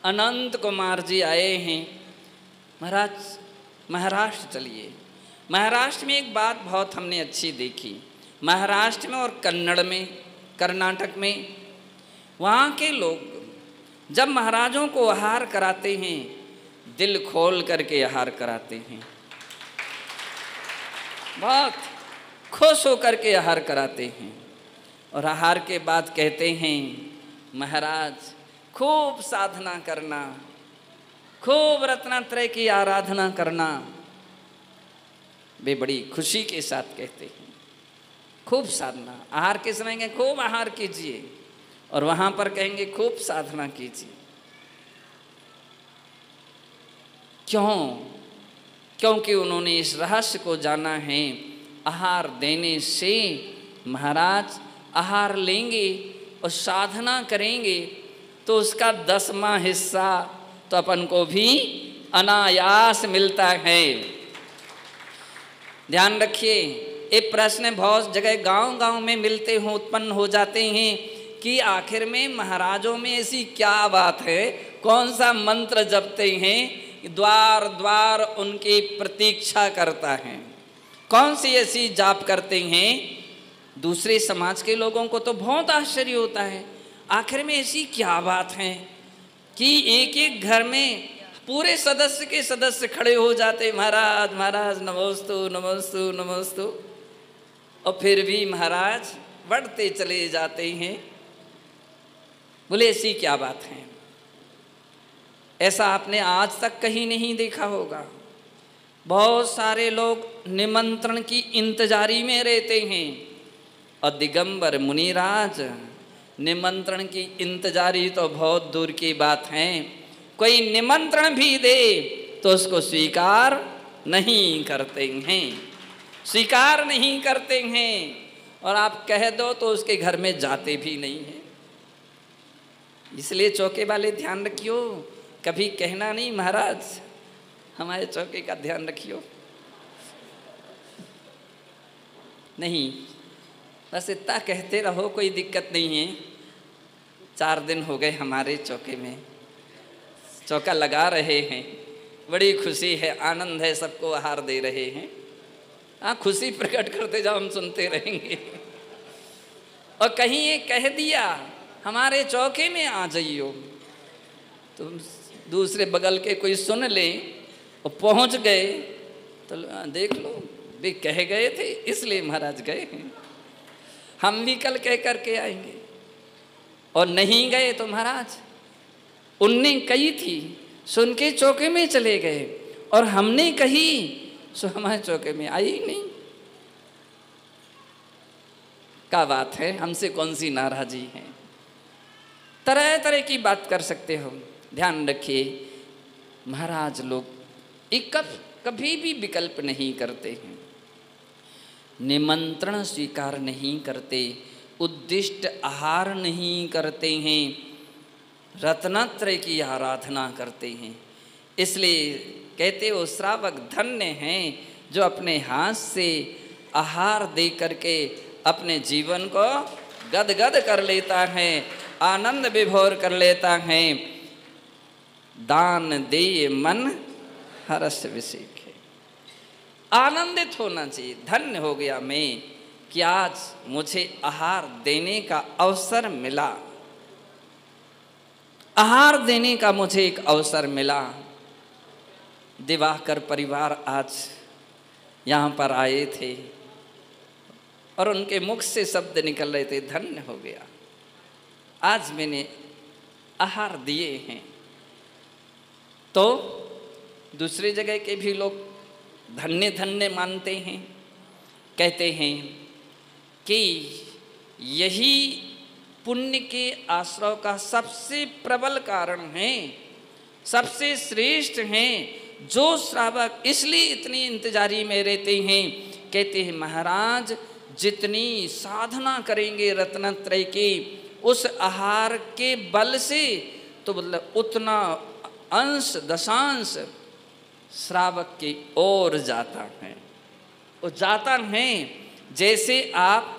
अनंत कुमार जी आए हैं, महाराज महाराष्ट्र चलिए। महाराष्ट्र में एक बात बहुत हमने अच्छी देखी, महाराष्ट्र में और कन्नड़ में, कर्नाटक में, वहाँ के लोग जब महाराजों को आहार कराते हैं दिल खोल करके आहार कराते हैं, बहुत खुश होकर के आहार कराते हैं। और आहार के बाद कहते हैं महाराज खूब साधना करना, खूब रत्नात्रय की आराधना करना। वे बड़ी खुशी के साथ कहते हैं खूब साधना, आहार के समय कहें खूब आहार कीजिए, और वहाँ पर कहेंगे खूब साधना कीजिए। क्यों? क्योंकि उन्होंने इस रहस्य को जाना है, आहार देने से महाराज आहार लेंगे और साधना करेंगे तो उसका 10वां हिस्सा तो अपन को भी अनायास मिलता है। ध्यान रखिए, ये प्रश्न बहुत जगह गांव-गांव में मिलते हो, उत्पन्न हो जाते हैं कि आखिर में महाराजों में ऐसी क्या बात है, कौन सा मंत्र जपते हैं, द्वार द्वार उनकी प्रतीक्षा करता है, कौन सी ऐसी जाप करते हैं। दूसरे समाज के लोगों को तो बहुत आश्चर्य होता है, आखिर में ऐसी क्या बात है कि एक एक घर में पूरे सदस्य के सदस्य खड़े हो जाते, महाराज महाराज नमोस्तु नमोस्तु नमोस्तु, और फिर भी महाराज बढ़ते चले जाते हैं। बोले ऐसी क्या बात है? ऐसा आपने आज तक कहीं नहीं देखा होगा। बहुत सारे लोग निमंत्रण की इंतजारी में रहते हैं, और दिगंबर मुनिराज निमंत्रण की इंतजारी तो बहुत दूर की बात है, कोई निमंत्रण भी दे तो उसको स्वीकार नहीं करते हैं, स्वीकार नहीं करते हैं, और आप कह दो तो उसके घर में जाते भी नहीं हैं। इसलिए चौके वाले ध्यान रखियो, कभी कहना नहीं महाराज हमारे चौके का ध्यान रखियो, नहीं, बस इतना कहते रहो, कोई दिक्कत नहीं है। 4 दिन हो गए हमारे चौके में, चौका लगा रहे हैं, बड़ी खुशी है, आनंद है, सबको आहार दे रहे हैं। हाँ, खुशी प्रकट करते जाओ, हम सुनते रहेंगे। और कहीं ये कह दिया हमारे चौके में आ जाइयो, तो दूसरे बगल के कोई सुन ले और पहुंच गए तो देख लो, वे कह गए थे इसलिए महाराज गए हैं, हम भी कल कह करके आएंगे। और नहीं गए तो महाराज उनने कही थी, सुन के चौके में चले गए, और हमने कही सो हमारे चौके में आई ही नहीं। क्या बात है, हमसे कौन सी नाराजी है। तरह तरह की बात कर सकते हो। ध्यान रखिए महाराज लोग एक कभी भी विकल्प नहीं करते हैं, निमंत्रण स्वीकार नहीं करते, उद्दिष्ट आहार नहीं करते हैं, रत्नत्रय की आराधना करते हैं। इसलिए कहते हो श्रावक धन्य हैं जो अपने हाथ से आहार दे करके अपने जीवन को गदगद कर लेता है, आनंद विभोर कर लेता है। दान दे मन हर्ष विषेक है। आनंदित होना चाहिए, धन्य हो गया मैं कि आज मुझे आहार देने का अवसर मिला, आहार देने का मुझे एक अवसर मिला। दिवाकर परिवार आज यहाँ पर आए थे और उनके मुख से शब्द निकल रहे थे, धन्य हो गया, आज मैंने आहार दिए हैं। तो दूसरी जगह के भी लोग धन्य धन्य मानते हैं, कहते हैं कि यही पुण्य के आश्रय का सबसे प्रबल कारण है, सबसे श्रेष्ठ हैं जो श्रावक इसलिए इतनी इंतजारी में रहते हैं। कहते हैं महाराज जितनी साधना करेंगे रत्नत्रय की, उस आहार के बल से तो मतलब उतना अंश दशांश श्रावक की ओर जाता है। वो जाता है जैसे आप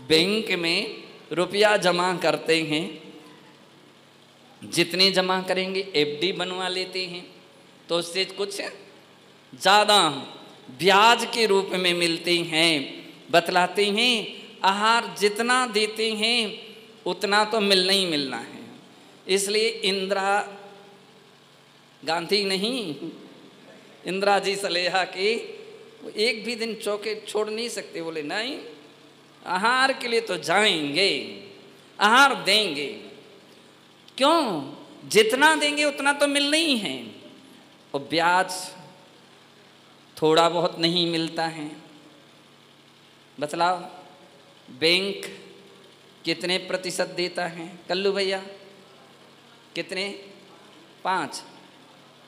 बैंक में रुपया जमा करते हैं, जितने जमा करेंगे एफडी बनवा लेते हैं तो उससे कुछ ज़्यादा ब्याज के रूप में मिलते हैं। बतलाते हैं आहार जितना देते हैं उतना तो मिलना ही मिलना है। इसलिए इंदिरा गांधी नहीं, इंदिरा जी सलेहा के एक भी दिन चौके छोड़ नहीं सकते, बोले नहीं आहार के लिए तो जाएंगे, आहार देंगे। क्यों? जितना देंगे उतना तो मिलना ही है, और ब्याज थोड़ा बहुत नहीं मिलता है। बतलाओ बैंक कितने प्रतिशत देता है कल्लू भैया? कितने? 5,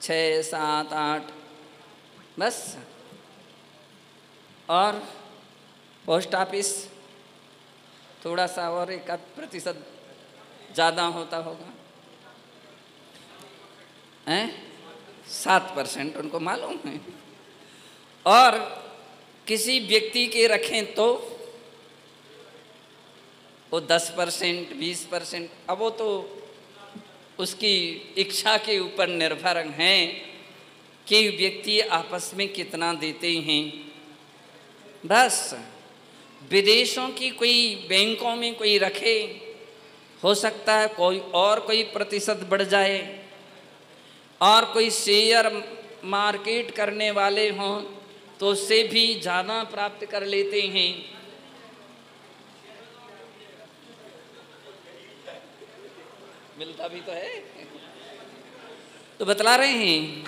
6, 7, 8 बस। और पोस्ट ऑफिस थोड़ा सा और 1% ज़्यादा होता होगा, 7% उनको मालूम है। और किसी व्यक्ति के रखें तो वो 10%, 20%, अब वो तो उसकी इच्छा के ऊपर निर्भर हैं कि व्यक्ति आपस में कितना देते हैं। बस विदेशों की कोई बैंकों में कोई रखे, हो सकता है कोई प्रतिशत बढ़ जाए, और कोई शेयर मार्केट करने वाले हों तो उससे भी ज़्यादा प्राप्त कर लेते हैं। मिलता भी तो है। तो बतला रहे हैं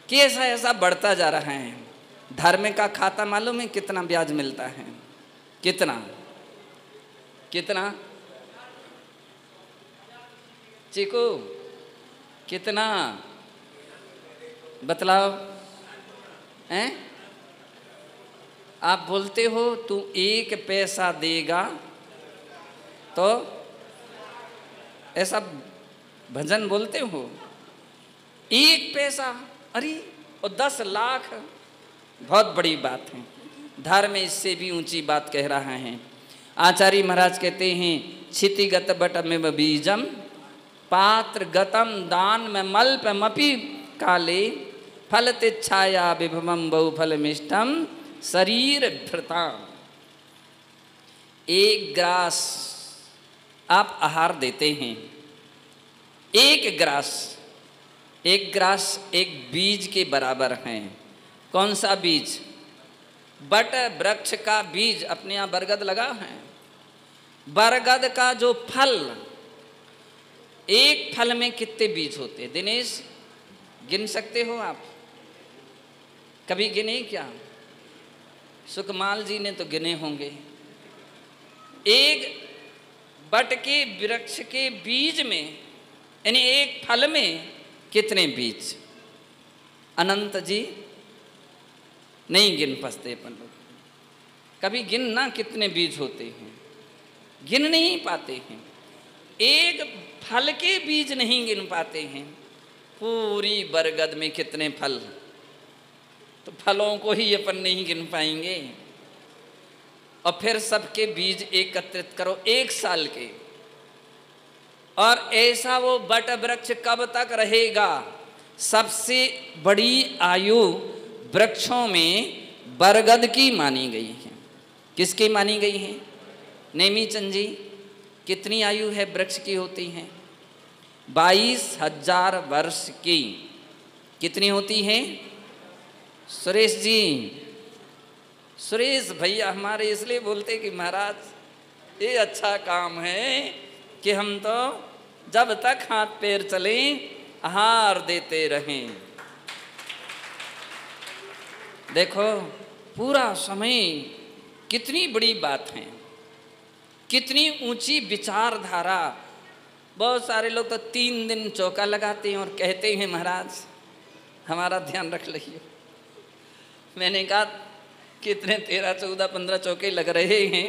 कि ऐसा ऐसा बढ़ता जा रहा है। धर्म का खाता मालूम है कितना ब्याज मिलता है? कितना कितना चीकू, कितना बतलाओ? हैं? आप बोलते हो तू 1 पैसा देगा तो, ऐसा भजन बोलते हो 1 पैसा, अरे और 10 लाख, बहुत बड़ी बात है। धर्म इससे भी ऊंची बात कह रहा है। आचार्य महाराज कहते हैं क्षितिगत बटमेव बीजम पात्र गतम दान में मल्पमपि काले फलतिच्छाया विभवम बहुफलमिष्टम शरीर भृताम। एक ग्रास आप आहार देते हैं, एक ग्रास एक बीज के बराबर है। कौन सा बीज? बट वृक्ष का बीज। अपने यहाँ बरगद लगा है, बरगद का जो फल, एक फल में कितने बीज होते हैं? दिनेश गिन सकते हो आप? कभी गिने क्या? सुकमाल जी ने तो गिने होंगे। एक बट के वृक्ष के बीज में, यानी एक फल में कितने बीज? अनंत जी नहीं गिन पाते अपन लोग। कभी गिनना कितने बीज होते हैं, गिन नहीं पाते हैं। एक फल के बीज नहीं गिन पाते हैं। पूरी बरगद में कितने फल, तो फलों को ही अपन नहीं गिन पाएंगे। और फिर सबके बीज एकत्रित करो एक साल के, और ऐसा वो बट वृक्ष कब तक रहेगा? सबसे बड़ी आयु वृक्षों में बरगद की मानी गई है। किसकी मानी गई है? नेमीचंद जी, कितनी आयु है वृक्ष की होती है? 22,000 वर्ष की। कितनी होती है? सुरेश जी, सुरेश भैया हमारे इसलिए बोलते कि महाराज ये अच्छा काम है कि हम तो जब तक हाथ पैर चले आहार देते रहें। देखो पूरा समय कितनी बड़ी बात है, कितनी ऊंची विचारधारा। बहुत सारे लोग तो 3 दिन चौका लगाते हैं और कहते हैं महाराज हमारा ध्यान रख लीजिए। मैंने कहा कितने 13, 14, 15 चौके लग रहे हैं,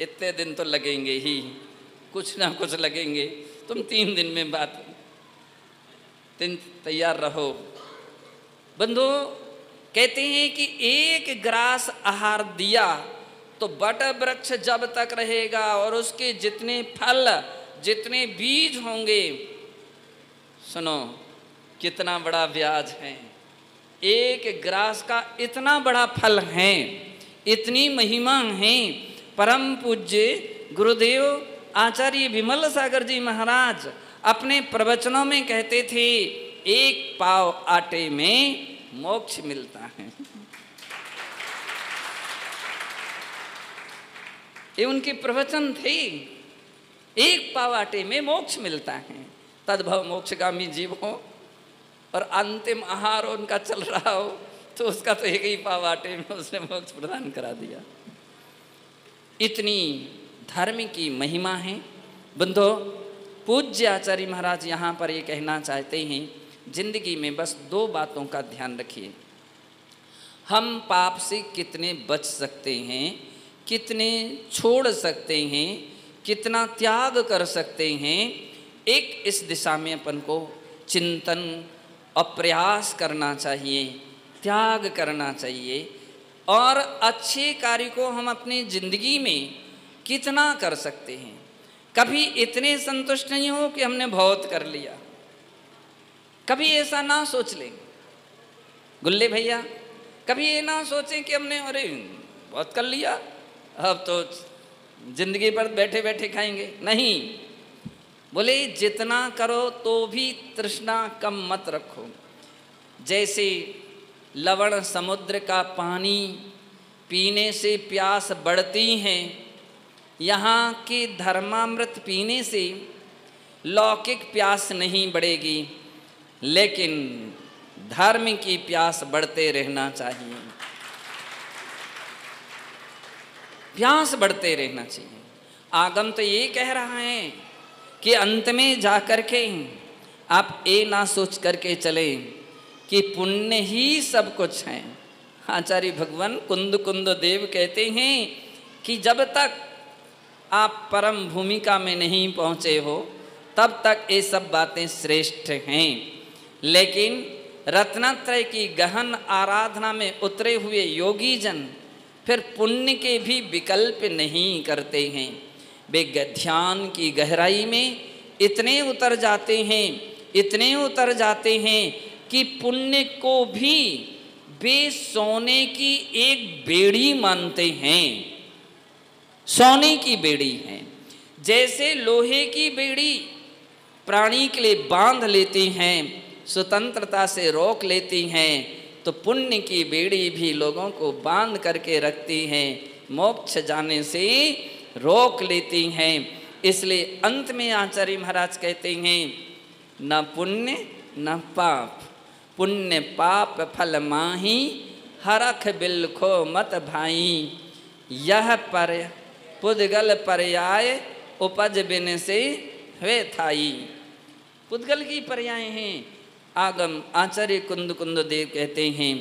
इतने दिन तो लगेंगे ही, कुछ ना कुछ लगेंगे। तुम 3 दिन में बात तैयार रहो। बंधु कहते हैं कि एक ग्रास आहार दिया तो बट वृक्ष जब तक रहेगा और उसके जितने फल, जितने बीज होंगे। सुनो कितना बड़ा ब्याज है, एक ग्रास का इतना बड़ा फल है, इतनी महिमा है। परम पूज्य गुरुदेव आचार्य विमल सागर जी महाराज अपने प्रवचनों में कहते थे, एक पाव आटे में मोक्ष मिलता है। ये उनके प्रवचन थे, एक पाव आटे में मोक्ष मिलता है। तद्भव मोक्षगामी जीव हो और अंतिम आहार उनका चल रहा हो तो उसका तो एक ही पाव आटे में उसने मोक्ष प्रदान करा दिया। इतनी धर्म की महिमा है। बंधो पूज्य आचार्य महाराज यहाँ पर ये कहना चाहते हैं, जिंदगी में बस 2 बातों का ध्यान रखिए। हम पाप से कितने बच सकते हैं, कितने छोड़ सकते हैं, कितना त्याग कर सकते हैं, एक इस दिशा में अपन को चिंतन और प्रयास करना चाहिए, त्याग करना चाहिए। और अच्छे कार्य को हम अपनी जिंदगी में कितना कर सकते हैं। कभी इतने संतुष्ट नहीं हो कि हमने बहुत कर लिया, कभी ऐसा ना सोच लें गुल्ले भैया, कभी ये ना सोचें कि हमने अरे बहुत कर लिया, अब तो जिंदगी पर बैठे बैठे खाएंगे। नहीं, बोले जितना करो तो भी तृष्णा कम मत रखो। जैसे लवण समुद्र का पानी पीने से प्यास बढ़ती है, यहाँ के धर्मामृत पीने से लौकिक प्यास नहीं बढ़ेगी, लेकिन धर्म की प्यास बढ़ते रहना चाहिए, प्यास बढ़ते रहना चाहिए। आगम तो ये कह रहा है कि अंत में जाकर के आप ये ना सोच करके चले कि पुण्य ही सब कुछ है। आचार्य भगवान कुंद कुंद देव कहते हैं कि जब तक आप परम भूमिका में नहीं पहुँचे हो तब तक ये सब बातें श्रेष्ठ हैं, लेकिन रत्नत्रय की गहन आराधना में उतरे हुए योगी जन फिर पुण्य के भी विकल्प नहीं करते हैं। वे ध्यान की गहराई में इतने उतर जाते हैं, इतने उतर जाते हैं कि पुण्य को भी वे सोने की एक बेड़ी मानते हैं। सोने की बेड़ी है। जैसे लोहे की बेड़ी प्राणी के लिए बांध लेती हैं, स्वतंत्रता से रोक लेती हैं, तो पुण्य की बेड़ी भी लोगों को बांध करके रखती हैं, मोक्ष जाने से रोक लेती हैं। इसलिए अंत में आचार्य महाराज कहते हैं, न पुण्य न पाप, पुण्य पाप फल माही, हरख बिलखो मत भाई, यह पर पुद्गल पर्याय उपज बिन से वे थाई। पुद्गल की पर्याय हैं। आगम आचार्य कुंद कुंद देव कहते हैं,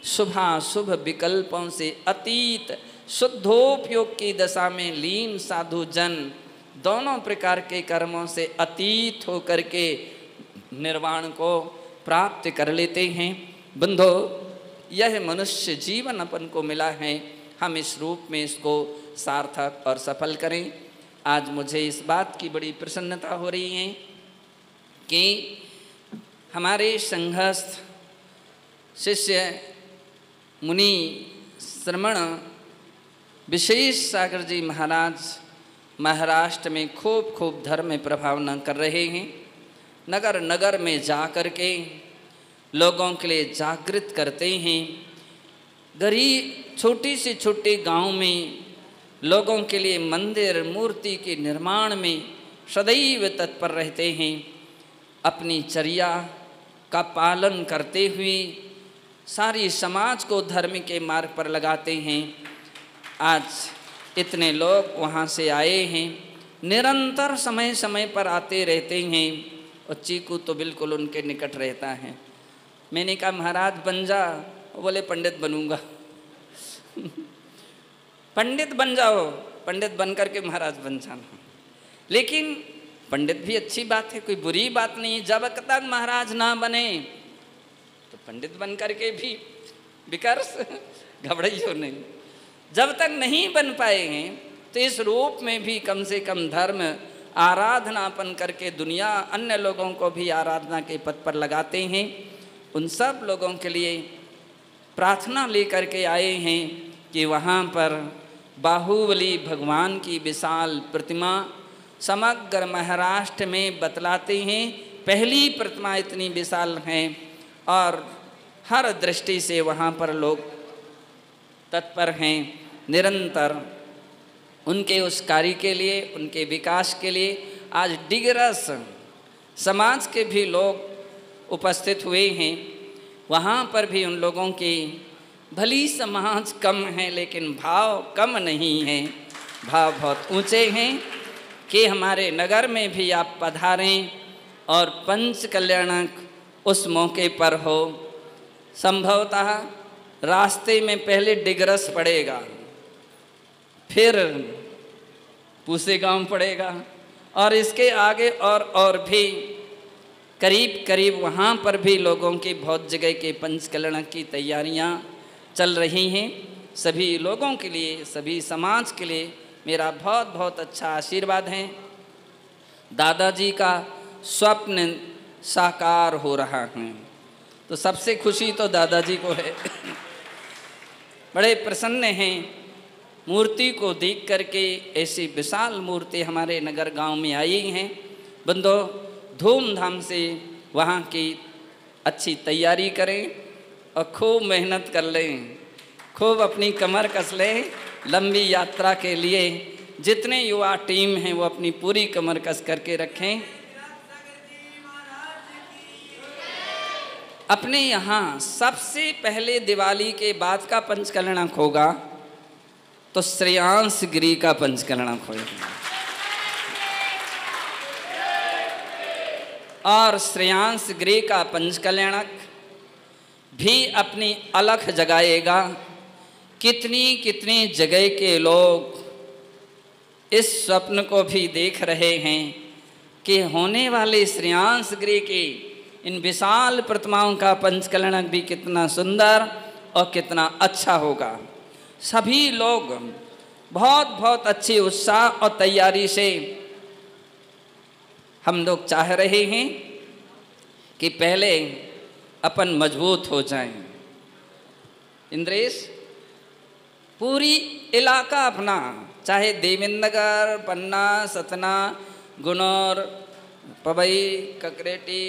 शुभाशुभ विकल्पों से अतीत शुद्धोपयोग की दशा में लीन साधु जन दोनों प्रकार के कर्मों से अतीत होकर के निर्वाण को प्राप्त कर लेते हैं। बंधो, यह मनुष्य जीवन अपन को मिला है, हम इस रूप में इसको सार्थक और सफल करें। आज मुझे इस बात की बड़ी प्रसन्नता हो रही है कि हमारे संघस्थ शिष्य मुनि श्रमण विशेष सागर जी महाराज महाराष्ट्र में खूब खूब धर्म प्रभावना कर रहे हैं। नगर नगर में जा कर के लोगों के लिए जागृत करते हैं। गरीब छोटी से छोटे गांव में लोगों के लिए मंदिर मूर्ति के निर्माण में सदैव तत्पर रहते हैं। अपनी चर्या का पालन करते हुए सारी समाज को धर्म के मार्ग पर लगाते हैं। आज इतने लोग वहाँ से आए हैं, निरंतर समय समय पर आते रहते हैं और चीकू तो बिल्कुल उनके निकट रहता है। मैंने कहा महाराज बन जा, वो बोले पंडित बनूंगा। पंडित बन जाओ, पंडित बन करके महाराज बन जाना। लेकिन पंडित भी अच्छी बात है, कोई बुरी बात नहीं। जब तक महाराज ना बने तो पंडित बन करके भी विकर्ष घबराइयो नहीं। जब तक नहीं बन पाए हैं तो इस रूप में भी कम से कम धर्म आराधनापन करके दुनिया अन्य लोगों को भी आराधना के पथ पर लगाते हैं। उन सब लोगों के लिए प्रार्थना लेकर के आए हैं कि वहाँ पर बाहुबली भगवान की विशाल प्रतिमा समग्र महाराष्ट्र में बतलाते हैं। पहली प्रतिमा इतनी विशाल है और हर दृष्टि से वहाँ पर लोग तत्पर हैं। निरंतर उनके उस कार्य के लिए, उनके विकास के लिए आज डिगरस समाज के भी लोग उपस्थित हुए हैं। वहाँ पर भी उन लोगों की भली समाज कम है लेकिन भाव कम नहीं है, भाव बहुत ऊंचे हैं कि हमारे नगर में भी आप पधारें और पंच कल्याणक उस मौके पर हो। संभवतः रास्ते में पहले डिगरस पड़ेगा, फिर पूसे गांव पड़ेगा और इसके आगे और भी करीब करीब वहाँ पर भी लोगों की बहुत जगह के पंचकल्याण की तैयारियाँ चल रही हैं। सभी लोगों के लिए, सभी समाज के लिए मेरा बहुत बहुत अच्छा आशीर्वाद है। दादाजी का स्वप्न साकार हो रहा है तो सबसे खुशी तो दादाजी को है। बड़े प्रसन्न हैं मूर्ति को देख करके। ऐसी विशाल मूर्ति हमारे नगर गांव में आई हैं। बंदो, धूमधाम से वहाँ की अच्छी तैयारी करें और खूब मेहनत कर लें, खूब अपनी कमर कस लें लंबी यात्रा के लिए। जितने युवा टीम हैं वो अपनी पूरी कमर कस करके रखें। अपने यहाँ सबसे पहले दिवाली के बाद का पंचकल्याणक होगा तो श्रेयांश गिरी का पंचकल्याणक होगा और श्रेयांश गिरी का पंचकल्याणक भी अपनी अलख जगाएगा। कितनी कितनी जगह के लोग इस स्वप्न को भी देख रहे हैं कि होने वाले श्रेयांश गिरी की इन विशाल प्रतिमाओं का पंचकल्याणक भी कितना सुंदर और कितना अच्छा होगा। सभी लोग बहुत बहुत अच्छे उत्साह और तैयारी से हम लोग चाह रहे हैं कि पहले अपन मजबूत हो जाएं। इंद्रेश, पूरी इलाका अपना, चाहे देवेंद्रनगर, पन्ना, सतना, गुनौर, पवई, ककरेटी,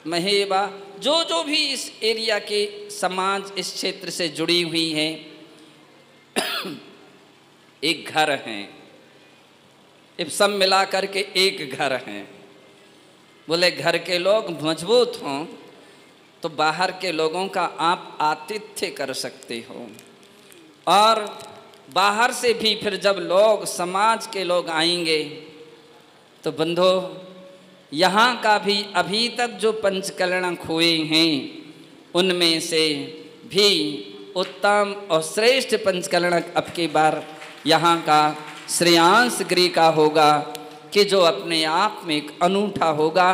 महेबा, जो भी इस एरिया के समाज इस क्षेत्र से जुड़ी हुई हैं, एक घर हैं, सब मिला करके एक घर हैं। बोले घर के लोग मजबूत हों तो बाहर के लोगों का आप आतिथ्य कर सकते हो, और बाहर से भी फिर जब लोग समाज के लोग आएंगे तो बंधो यहाँ का भी अभी तक जो पंचकलणक हुए हैं उनमें से भी उत्तम और श्रेष्ठ पंचकलणक अब की बार यहाँ का श्रेयांश गिरी का होगा, कि जो अपने आप में एक अनूठा होगा।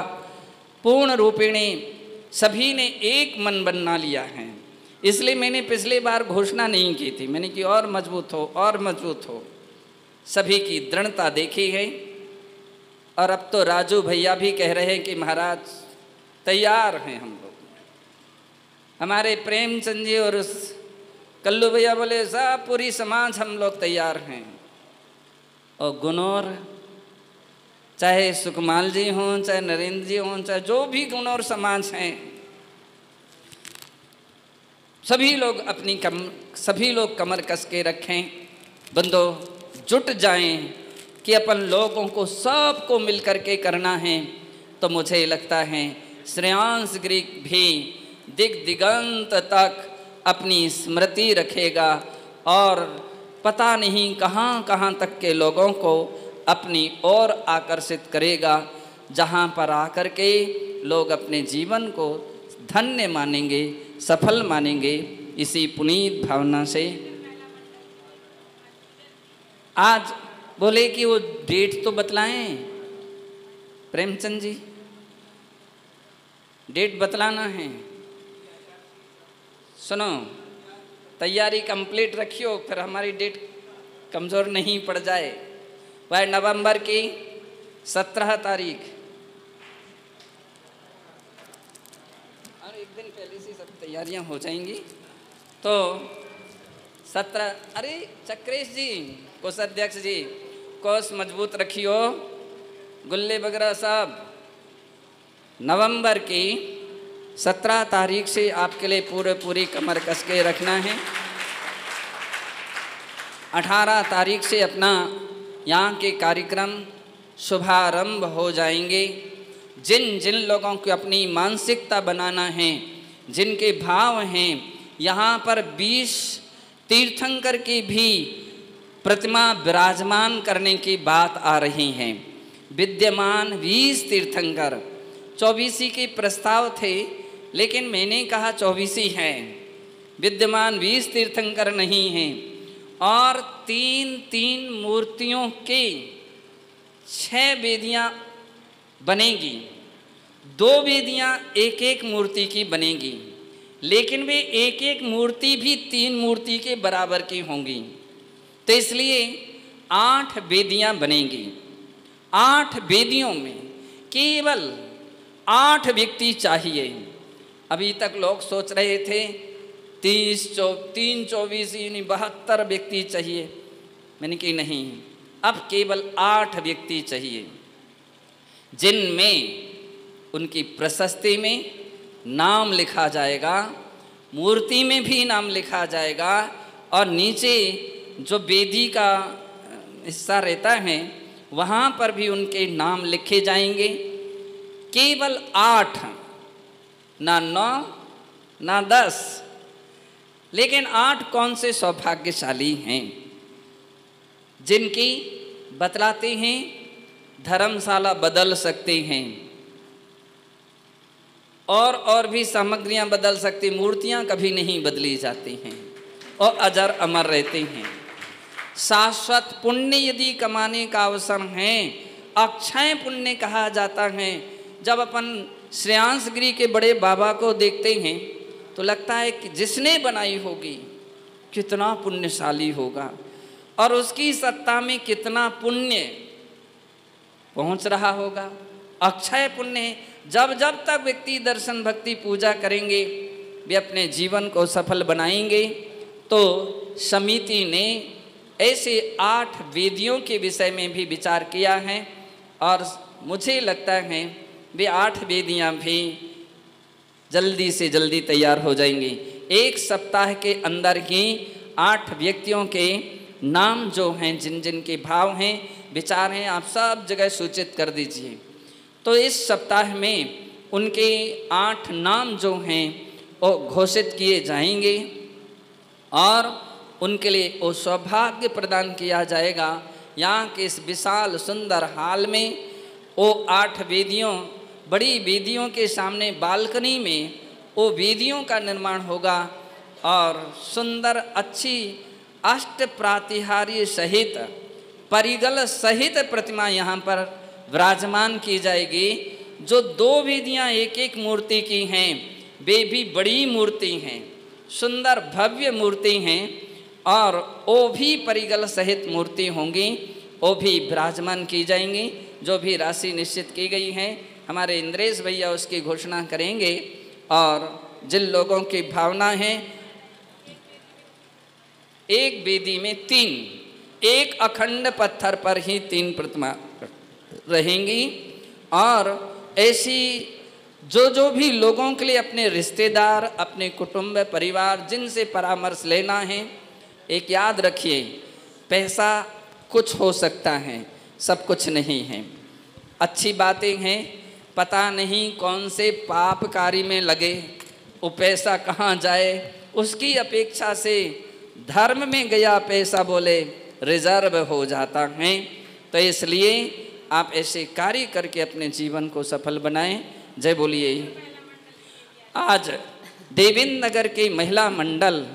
पूर्ण रूपिणी सभी ने एक मन बना लिया है, इसलिए मैंने पिछले बार घोषणा नहीं की थी, मैंने कि और मजबूत हो और मजबूत हो। सभी की दृढ़ता देखी है, और अब तो राजू भैया भी कह रहे हैं कि महाराज तैयार हैं हम लोग। हमारे प्रेमचंद जी और उस कल्लू भैया बोले सब पूरी समाज हम लोग तैयार हैं। और गुनौर, चाहे सुकमाल जी हों, चाहे नरेंद्र जी हों, चाहे जो भी गुनौर समाज हैं, सभी लोग कमर कस के रखें। बंदो जुट जाएं कि अपन लोगों को सबको मिल कर के करना है। तो मुझे लगता है श्रेयांश गिरी भी दिगंत तक अपनी स्मृति रखेगा, और पता नहीं कहाँ कहाँ तक के लोगों को अपनी ओर आकर्षित करेगा, जहाँ पर आकर के लोग अपने जीवन को धन्य मानेंगे, सफल मानेंगे। इसी पुनीत भावना से आज बोले कि वो डेट तो बतलाएं प्रेमचंद जी, डेट बतलाना है। सुनो, तैयारी कंप्लीट रखियो, फिर हमारी डेट कमज़ोर नहीं पड़ जाए। वह नवंबर की 17 तारीख, और एक दिन पहले से सब तैयारियां हो जाएंगी। तो 17, अरे चक्रेश जी, कोषाध्यक्ष जी, कोष मजबूत रखियो। गुल्ले बगरा साहब, नवंबर की 17 तारीख से आपके लिए पूरी कमर कस के रखना है। 18 तारीख से अपना यहाँ के कार्यक्रम शुभारंभ हो जाएंगे। जिन जिन लोगों को अपनी मानसिकता बनाना है, जिनके भाव हैं, यहाँ पर 20 तीर्थंकर की भी प्रतिमा विराजमान करने की बात आ रही है। विद्यमान 20 तीर्थंकर, 24 के प्रस्ताव थे, लेकिन मैंने कहा 24 हैं, विद्यमान 20 तीर्थंकर नहीं हैं। और 3 मूर्तियों की 6 वेदियाँ बनेगी। 2 वेदियाँ एक मूर्ति की बनेगी, लेकिन वे एक मूर्ति भी 3 मूर्ति के बराबर की होंगी। तो इसलिए 8 वेदियाँ बनेंगी। 8 वेदियों में केवल 8 व्यक्ति चाहिए। अभी तक लोग सोच रहे थे 3 24 यानी 72 व्यक्ति चाहिए। मैंने कहा नहीं, अब केवल 8 व्यक्ति चाहिए, जिनमें उनकी प्रशस्ति में नाम लिखा जाएगा, मूर्ति में भी नाम लिखा जाएगा, और नीचे जो वेदी का हिस्सा रहता है वहाँ पर भी उनके नाम लिखे जाएंगे। केवल 8, ना 9 ना 10, लेकिन 8 कौन से सौभाग्यशाली हैं जिनकी बतलाते हैं धर्मशाला बदल सकते हैं, और भी सामग्रियां बदल सकती, मूर्तियां कभी नहीं बदली जाती हैं और अजर अमर रहते हैं। शाश्वत पुण्य यदि कमाने का अवसर है, अक्षय पुण्य कहा जाता है। जब अपन श्रेयांश गिरी के बड़े बाबा को देखते हैं तो लगता है कि जिसने बनाई होगी कितना पुण्यशाली होगा, और उसकी सत्ता में कितना पुण्य पहुंच रहा होगा। अक्षय पुण्य है। जब जब तक व्यक्ति दर्शन भक्ति पूजा करेंगे वे अपने जीवन को सफल बनाएंगे। तो समिति ने ऐसे 8 वेदियों के विषय में भी विचार किया है और मुझे लगता है वे 8 वेदियाँ भी जल्दी से जल्दी तैयार हो जाएंगी। 1 सप्ताह के अंदर ही 8 व्यक्तियों के नाम जो हैं, जिन जिन के भाव हैं, विचार हैं, आप सब जगह सूचित कर दीजिए। तो इस सप्ताह में उनके 8 नाम जो हैं वो घोषित किए जाएंगे और उनके लिए वो सौभाग्य प्रदान किया जाएगा। यहाँ के इस विशाल सुंदर हाल में वो 8 वेदियों, बड़ी वेदियों के सामने बालकनी में वो वेदियों का निर्माण होगा और सुंदर अच्छी अष्ट प्रातिहार्य सहित परिगल सहित प्रतिमा यहाँ पर विराजमान की जाएगी। जो 2 वेदियाँ एक एक मूर्ति की हैं वे भी बड़ी मूर्ति हैं, सुंदर भव्य मूर्ति हैं और वो भी परिगल सहित मूर्ति होंगी, वो भी विराजमान की जाएंगी। जो भी राशि निश्चित की गई है हमारे इंद्रेश भैया उसकी घोषणा करेंगे। और जिन लोगों की भावना है, एक वेदी में 3, एक अखंड पत्थर पर ही 3 प्रतिमा रहेंगी और ऐसी जो भी लोगों के लिए अपने रिश्तेदार, अपने कुटुंब परिवार जिनसे परामर्श लेना है, एक याद रखिए, पैसा कुछ हो सकता है, सब कुछ नहीं है। अच्छी बातें हैं, पता नहीं कौन से पाप कार्य में लगे वो पैसा कहाँ जाए, उसकी अपेक्षा से धर्म में गया पैसा बोले रिजर्व हो जाता है। तो इसलिए आप ऐसे कार्य करके अपने जीवन को सफल बनाएं। जय बोलिए। आज देवेंद्र नगर के महिला मंडल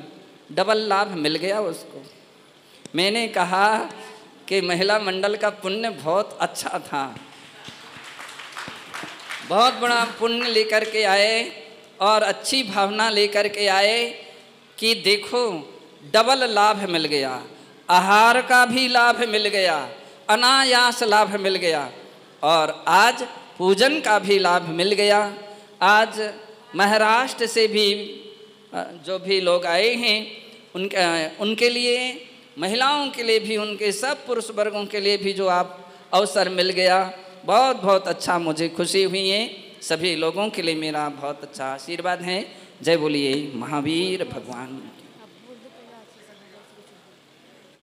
डबल लाभ मिल गया उसको। मैंने कहा कि महिला मंडल का पुण्य बहुत अच्छा था, बहुत बड़ा पुण्य लेकर के आए और अच्छी भावना लेकर के आए कि देखो डबल लाभ मिल गया, आहार का भी लाभ मिल गया, अनायास लाभ मिल गया और आज पूजन का भी लाभ मिल गया। आज महाराष्ट्र से भी जो भी लोग आए हैं उनके लिए, महिलाओं के लिए भी, उनके सब पुरुष वर्गों के लिए भी जो आप अवसर मिल गया, बहुत बहुत अच्छा, मुझे खुशी हुई है। सभी लोगों के लिए मेरा बहुत अच्छा आशीर्वाद है। जय बोलिए महावीर भगवान।